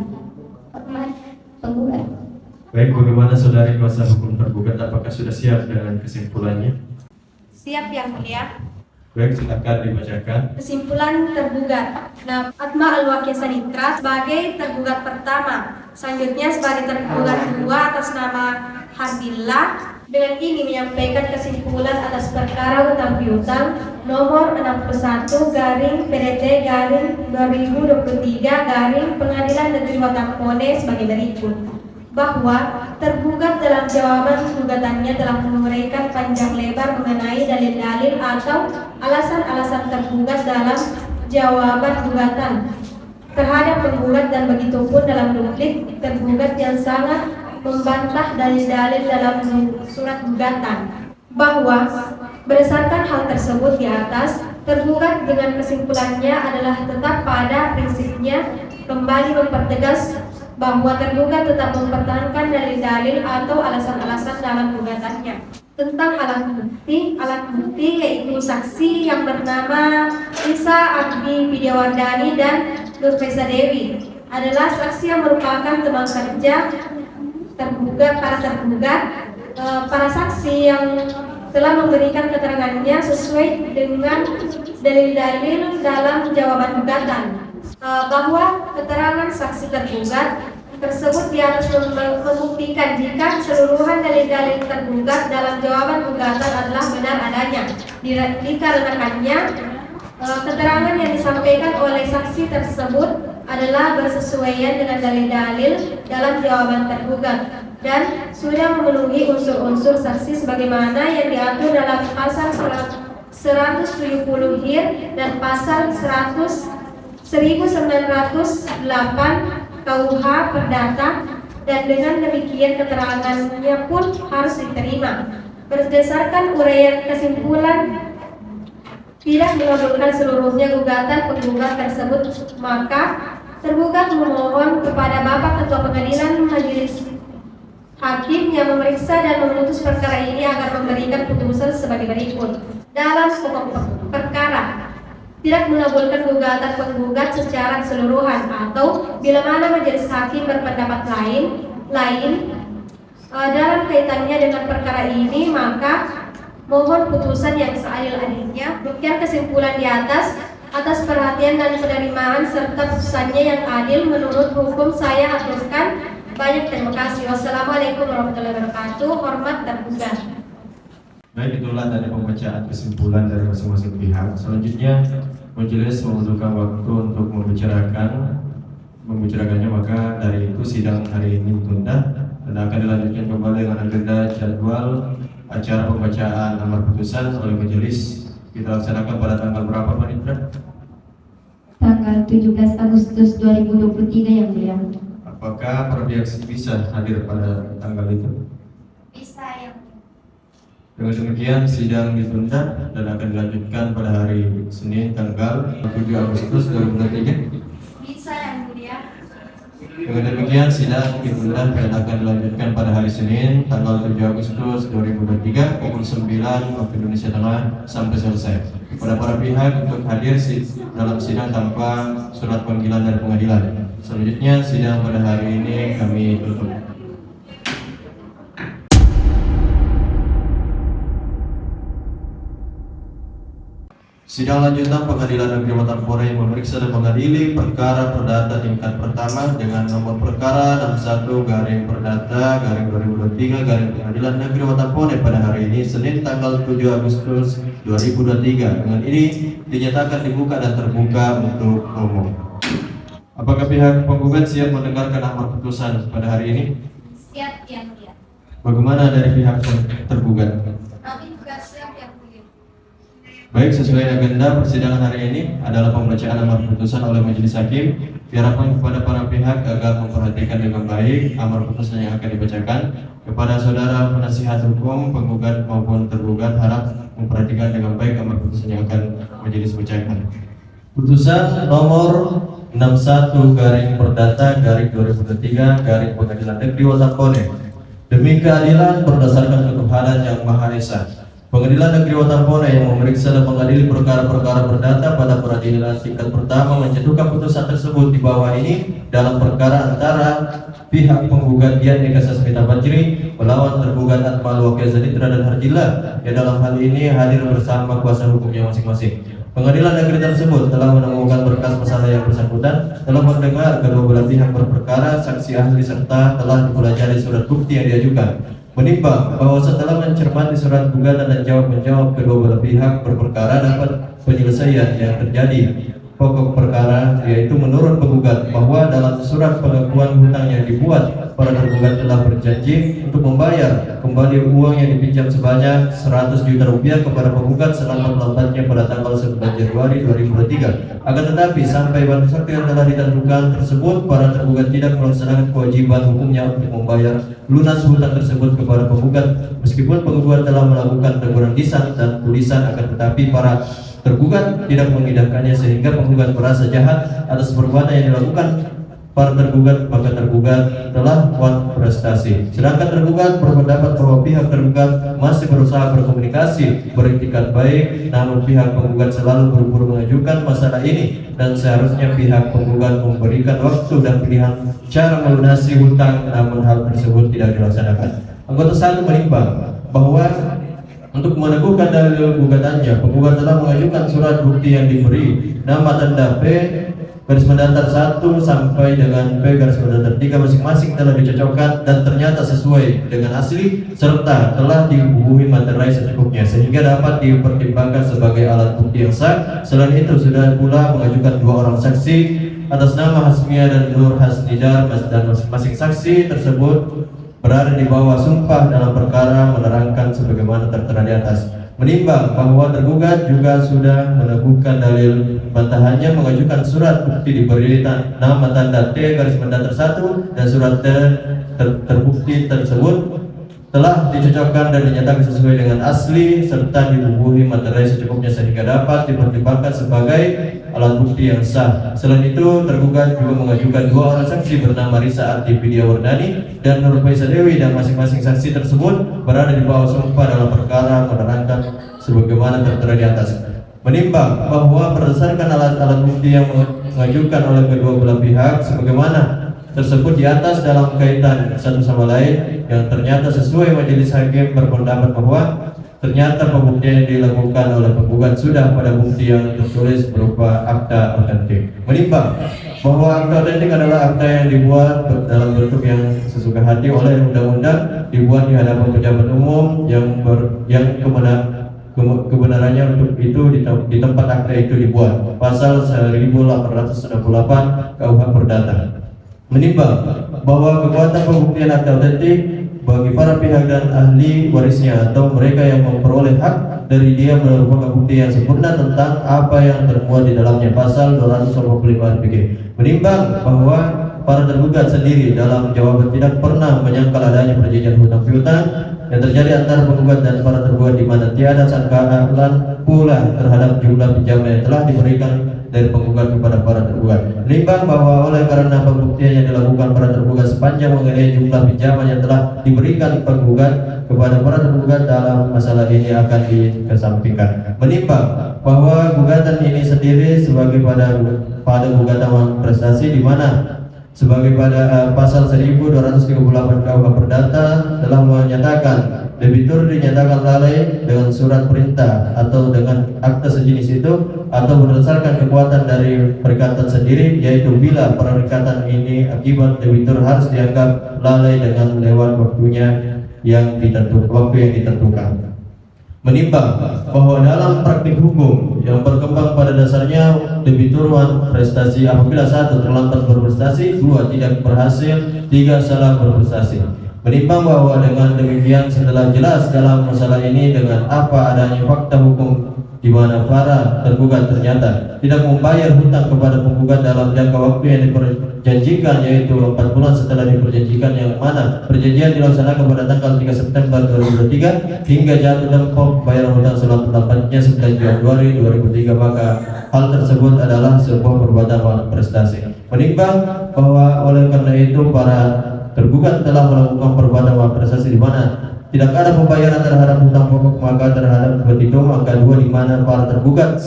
Hormat penggugat. Baik, bagaimana saudari kuasa hukum tergugat, apakah sudah siap dengan kesimpulannya? Siap yang mulia. Baik, silakan dibacakan. Kesimpulan tergugat. Nah, Atma Alwakia Sanitra sebagai tergugat pertama. Selanjutnya sebagai tergugat kedua atas nama Harbillah. Dengan ini menyampaikan kesimpulan atas perkara utang piutang nomor 61/PDT/2023 Pengadilan Negeri Watampone sebagai berikut, bahwa tergugat dalam jawaban gugatannya telah menguraikan panjang lebar mengenai dalil-dalil atau alasan-alasan tergugat dalam jawaban gugatan terhadap penggugat, dan begitupun dalam replik tergugat yang sangat membantah dalil-dalil dalam surat gugatan, bahwa berdasarkan hal tersebut di atas, tergugat dengan kesimpulannya adalah tetap pada prinsipnya kembali mempertegas bahwa tergugat tetap mempertahankan dalil-dalil atau alasan-alasan dalam gugatannya. Tentang alat bukti yaitu saksi yang bernama Lisa Abdi Widiawardani dan Nurfeza Dewi adalah saksi yang merupakan teman kerja para saksi yang telah memberikan keterangannya sesuai dengan dalil-dalil dalam jawaban gugatan, bahwa keterangan saksi tergugat tersebut di atas membuktikan jika keseluruhan dalil-dalil tergugat dalam jawaban gugatan adalah benar adanya, dikarenakannya Keterangan yang disampaikan oleh saksi tersebut adalah bersesuaian dengan dalil-dalil dalam jawaban tergugat dan sudah memenuhi unsur-unsur saksi sebagaimana yang diatur dalam pasal 170 HIR dan pasal 1908 KUH Perdata, dan dengan demikian keterangannya pun harus diterima. Berdasarkan uraian kesimpulan tidak mengabulkan seluruhnya gugatan penggugat tersebut, maka tergugat memohon kepada Bapak Ketua Pengadilan Majelis Hakim yang memeriksa dan memutus perkara ini agar memberikan putusan sebagai berikut. Dalam pokok perkara, tidak mengabulkan gugatan penggugat secara keseluruhan, atau bila mana majelis hakim berpendapat lain dalam kaitannya dengan perkara ini, maka mohon putusan yang seadil-adilnya. Demikian kesimpulan di atas perhatian dan penerimaan serta putusannya yang adil menurut hukum saya aturkan. Banyak terima kasih. Wassalamualaikum warahmatullahi wabarakatuh. Hormat tergugat. Baik, itulah dari pembacaan kesimpulan dari masing-masing pihak. Selanjutnya majelis membutuhkan waktu untuk membicarakannya, maka dari itu sidang hari ini ditunda dan akan dilanjutkan kembali dengan agenda jadwal acara pembacaan amar putusan oleh majelis. Kita laksanakan pada tanggal berapa, Pak Nitra? Tanggal 17 Agustus 2023 yang mulia. Apakah para pihak bisa hadir pada tanggal itu? Bisa yang Dengan demikian sidang ditunda dan akan dilanjutkan pada hari Senin tanggal 7 Agustus 2023. bisa yang mulia. Dengan demikian sidang ditunda dan akan dilanjutkan pada hari Senin tanggal 7 Agustus 2023 pukul 9 waktu Indonesia Tengah sampai selesai. Pada para pihak untuk hadir dalam sidang tanpa surat panggilan dari pengadilan. Selanjutnya sidang pada hari ini kami tutup. Sidang lanjutan Pengadilan Negeri Watapora yang memeriksa dan mengadili perkara perdata tingkat pertama dengan nomor perkara 61-Perdata-2023 Pengadilan Negeri Watapora pada hari ini Senin tanggal 7 Agustus 2023. Dengan ini dinyatakan dibuka dan terbuka untuk umum. Apakah pihak penggugat siap mendengarkan amar putusan pada hari ini? Siap yang mulia. Bagaimana dari pihak tergugat? Kami juga siap yang mulia. Baik, sesuai agenda persidangan hari ini adalah pembacaan amar putusan oleh majelis hakim. Diharapkan kepada para pihak agar memperhatikan dengan baik amar putusan yang akan dibacakan. Kepada saudara penasihat hukum, penggugat maupun tergugat harap memperhatikan dengan baik amar putusan yang akan majelis bacakan. Putusan nomor 61-Perdata-2023 Pengadilan Negeri Watapone. Demi keadilan berdasarkan ketuhanan yang Maha Esa, Pengadilan Negeri Watapone yang memeriksa dan mengadili perkara-perkara perdata pada peradilan tingkat pertama menjatuhkan putusan tersebut di bawah ini dalam perkara antara pihak penggugat Dian Eka Sasmita Fajri melawan tergugat Atma Alwakia Zanitra dan Hardila yang dalam hal ini hadir bersama kuasa hukumnya masing-masing. Pengadilan negeri tersebut telah menemukan berkas masalah yang bersangkutan, telah mendengar kedua belah pihak berperkara, saksi ahli serta telah dipelajari surat bukti yang diajukan. Menimbang bahwa setelah mencermati surat gugatan dan jawab menjawab kedua belah pihak berperkara dapat penyelesaian yang terjadi. Pokok perkara yaitu menurut penggugat bahwa dalam surat pengakuan hutang yang dibuat, para tergugat telah berjanji untuk membayar kembali uang yang dipinjam sebanyak 100 juta rupiah kepada penggugat selambat-lambatnya pada tanggal 9 Januari 2023. Akan tetapi sampai batas waktu yang telah ditentukan tersebut, para tergugat tidak melaksanakan kewajiban hukumnya untuk membayar lunas hutang tersebut kepada penggugat. Meskipun penggugat telah melakukan teguran lisan dan tulisan, akan tetapi para tergugat tidak mengindahkannya sehingga penggugat merasa jahat atas perbuatan yang dilakukan para tergugat, maka tergugat telah kuat prestasi. Sedangkan tergugat berpendapat bahwa pihak tergugat masih berusaha berkomunikasi beriktikat baik, namun pihak penggugat selalu buru-buru mengajukan masalah ini dan seharusnya pihak penggugat memberikan waktu dan pilihan cara melunasi hutang, namun hal tersebut tidak dilaksanakan. Anggota 1 menimbang bahwa untuk meneguhkan dalil gugatannya, penggugat telah mengajukan surat bukti yang diberi nama tanda P garis mendatar 1 sampai dengan P garis mendatar 3 masing-masing telah dicocokkan dan ternyata sesuai dengan asli serta telah dibubuhi materai secukupnya sehingga dapat dipertimbangkan sebagai alat bukti yang sah. Selain itu sudah pula mengajukan 2 orang saksi atas nama Hasmia dan Nur Hasnidar dan masing-masing saksi tersebut berada di bawah sumpah dalam perkara menerangkan sebagaimana tertera di atas. Menimbang bahwa tergugat juga sudah meneguhkan dalil bantahannya mengajukan surat bukti diberi nama tanda T garis mendatar 1 dan surat terbukti tersebut telah dicocokkan dan dinyatakan sesuai dengan asli serta dibubuhi materai secukupnya sehingga dapat dipertimbangkan sebagai alat bukti yang sah. Selain itu, tergugat juga mengajukan 2 orang saksi bernama Risa Arti Vidya Wardani dan Nur Faisa Dewi dan masing-masing saksi tersebut berada di bawah sumpah dalam perkara menerangkan sebagaimana tertera di atas. Menimbang bahwa berdasarkan alat-alat bukti yang mengajukan oleh kedua belah pihak sebagaimana tersebut di atas dalam kaitan satu sama lain yang ternyata sesuai, majelis hakim berpendapat bahwa ternyata pembuktian yang dilakukan oleh penggugat sudah pada bukti yang tertulis berupa akta otentik. Menimbang bahwa akta otentik adalah akta yang dibuat dalam bentuk yang sesuka hati oleh undang-undang, dibuat di hadapan pejabat umum yang kebenarannya untuk itu di tempat akta itu dibuat. Pasal 1868 KUH Perdata. Menimbang bahwa kekuatan pembuktian akta otentik bagi para pihak dan ahli warisnya atau mereka yang memperoleh hak dari dia merupakan bukti yang sempurna tentang apa yang termuat di dalamnya. Pasal 285 RPG. Menimbang bahwa para tergugat sendiri dalam jawaban tidak pernah menyangkal adanya perjanjian hutang piutang yang terjadi antara penggugat dan para tergugat di mana tiada sangkaan pula terhadap jumlah pinjaman yang telah diberikan dari penggugat kepada para tergugat. Menimbang bahwa oleh karena pembuktian yang dilakukan para tergugat sepanjang mengenai jumlah pinjaman yang telah diberikan penggugat kepada para tergugat dalam masalah ini akan dikesampingkan. Menimbang bahwa gugatan ini sendiri sebagai pada gugatan prestasi di mana sebagai pada pasal 1238 KUH Perdata telah menyatakan debitur dinyatakan lalai dengan surat perintah atau dengan akta sejenis itu atau berdasarkan kekuatan dari perikatan sendiri, yaitu bila perikatan ini akibat debitur harus dianggap lalai dengan lewat waktunya yang ditentukan. Menimbang bahwa dalam praktik hukum yang berkembang pada dasarnya debitur prestasi apabila 1 terlambat berprestasi, 2 tidak berhasil, 3 salah berprestasi. Menimbang bahwa dengan demikian setelah jelas dalam masalah ini dengan apa adanya fakta hukum di mana para tergugat ternyata tidak membayar hutang kepada penggugat dalam jangka waktu yang diperjanjikan, yaitu 4 bulan setelah diperjanjikan, yang mana perjanjian dilaksanakan pada tanggal 3 September 2023 hingga jatuh tempo pembayaran hutang selambat-lambatnya 9 Januari 2003, maka hal tersebut adalah sebuah perbuatan prestasi. Menimbang bahwa oleh karena itu para tergugat telah melakukan perbuatan prestasi di mana tidak ada pembayaran terhadap hutang pokok, maka terhadap petitum angka 2 di mana para tergugat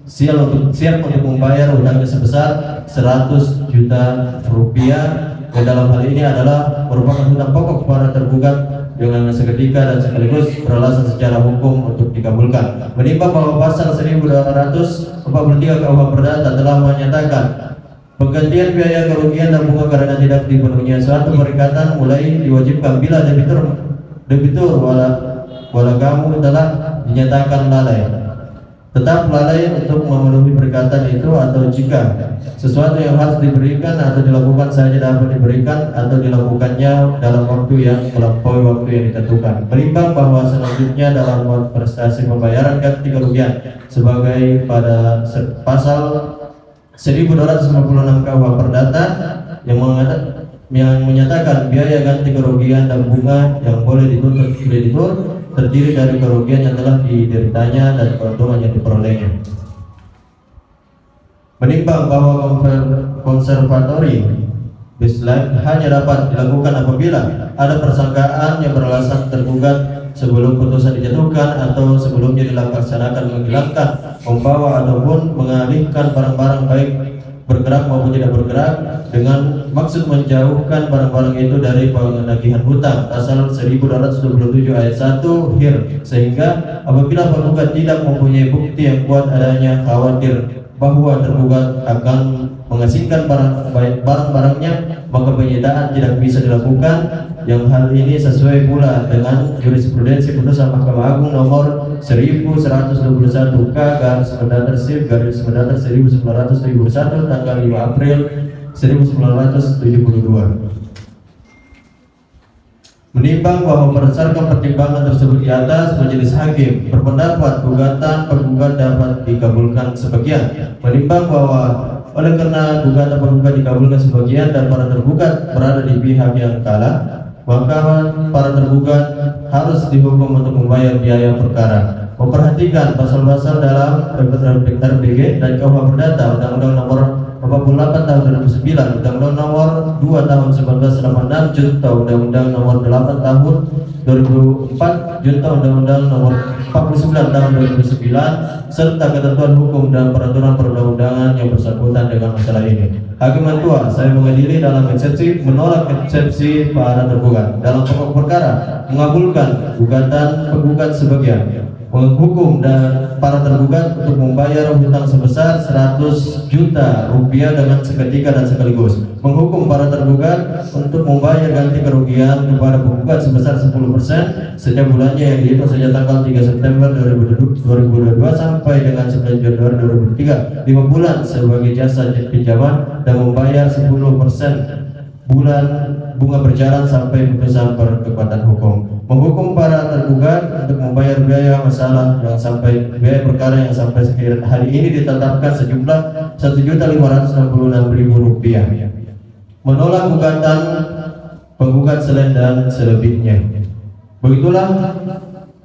siap untuk membayar hutangnya sebesar 100 juta rupiah, dan dalam hal ini adalah merupakan hutang pokok para tergugat dengan seketika dan sekaligus beralasan secara hukum untuk dikabulkan. Menimbang bahwa pasal 1243 KUH Perdata telah menyatakan penggantian biaya kerugian dan bunga karena tidak dipenuhinya suatu perikatan mulai diwajibkan bila debitur wala kamu telah dinyatakan lalai, tetap lalai untuk memenuhi perikatan itu, atau jika sesuatu yang harus diberikan atau dilakukan saja dapat diberikan atau dilakukannya dalam waktu yang melampaui waktu yang ditentukan. Menimbang bahwa selanjutnya dalam prestasi pembayaran ganti kerugian sebagai pada pasal 1256 KUH Perdata yang menyatakan biaya ganti kerugian dan bunga yang boleh dituntut kreditur terdiri dari kerugian yang telah dideritanya dan keuntungan yang diperolehnya. Menimbang bahwa konservatori baseline hanya dapat dilakukan apabila ada persangkaan yang beralasan tergugat sebelum putusan dijatuhkan atau sebelumnya dilaksanakan menghilangkan, membawa ataupun mengalihkan barang-barang baik bergerak maupun tidak bergerak dengan maksud menjauhkan barang-barang itu dari penagihan hutang. Pasal 1227 ayat 1 HIR, sehingga apabila penggugat tidak mempunyai bukti yang kuat adanya khawatir bahwa tergugat akan mengasingkan barang-barangnya, maka penyitaan tidak bisa dilakukan, yang hal ini sesuai pula dengan jurisprudensi putusan Mahkamah Agung nomor 1121 K/1971 tanggal 5 April 1972. Menimbang bahwa berdasarkan pertimbangan tersebut di atas, majelis hakim berpendapat gugatan penggugat dapat dikabulkan sebagian. Menimbang bahwa oleh karena gugatan penggugat dikabulkan sebagian dan para tergugat berada di pihak yang kalah, maka para tergugat harus dihukum untuk membayar biaya perkara. Memperhatikan pasal-pasal dalam RPG dan KUH Perdata, Undang-Undang Nomor 48 tahun 2009, Undang-Undang Nomor 2 tahun 1986, Junta Undang-Undang Nomor 8 tahun 2004, Junta Undang-Undang Nomor 49 tahun 2009, serta ketentuan hukum dan peraturan perundang-undangan yang bersangkutan dengan masalah ini. Hakim Ketua, saya mengadili dalam eksepsi menolak eksepsi para tergugat. Dalam pokok perkara mengabulkan gugatan penggugat sebagian, menghukum dan para tergugat untuk membayar hutang sebesar 100 juta rupiah dengan seketika dan sekaligus, menghukum para tergugat untuk membayar ganti kerugian kepada penggugat sebesar 10% setiap bulannya yang dihitung sejak tanggal 3 September 2022 sampai dengan 9 Januari 2023, 5 bulan sebagai jasa pinjaman, dan membayar 10% bulan bunga berjalan sampai putusan berkekuatan hukum. Menghukum para tergugat untuk membayar biaya masalah yang sampai biaya perkara yang sampai hari ini ditetapkan sejumlah Rp1.566.000. Menolak gugatan penggugat selain dan selebihnya. Begitulah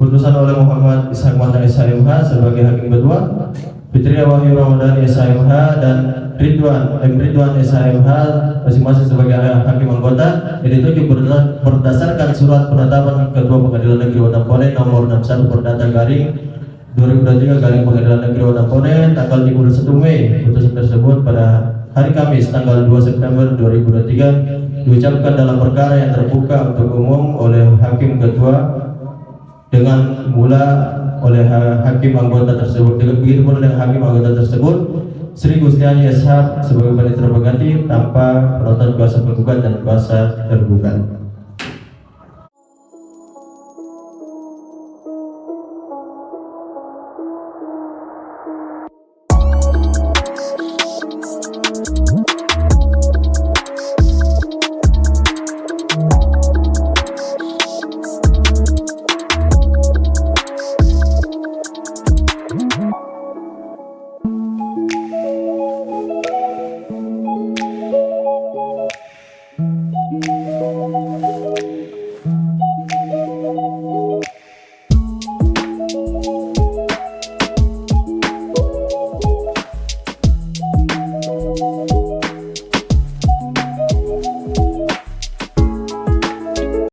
putusan oleh Muhammad Ishak Mata SHMH sebagai Hakim Ketua, Fitria Wahyu Ramadhani SHMH dan Ridwan SHMH masing-masing sebagai hakim anggota, yang ditunjuk berdasarkan surat penetapan Ketua Pengadilan Negeri Watampone nomor 61 Perdata garing 2023 garing Pengadilan Negeri Watampone tanggal 31 Mei. Putusan tersebut pada hari Kamis tanggal 2 September 2023 diucapkan dalam perkara yang terbuka untuk umum oleh Hakim Ketua dengan mula oleh hakim anggota tersebut. Begitu pula dengan hakim anggota tersebut Sri Gustiani Eshab sebagai panitia pengganti tanpa penonton kuasa penggugat dan kuasa tergugat.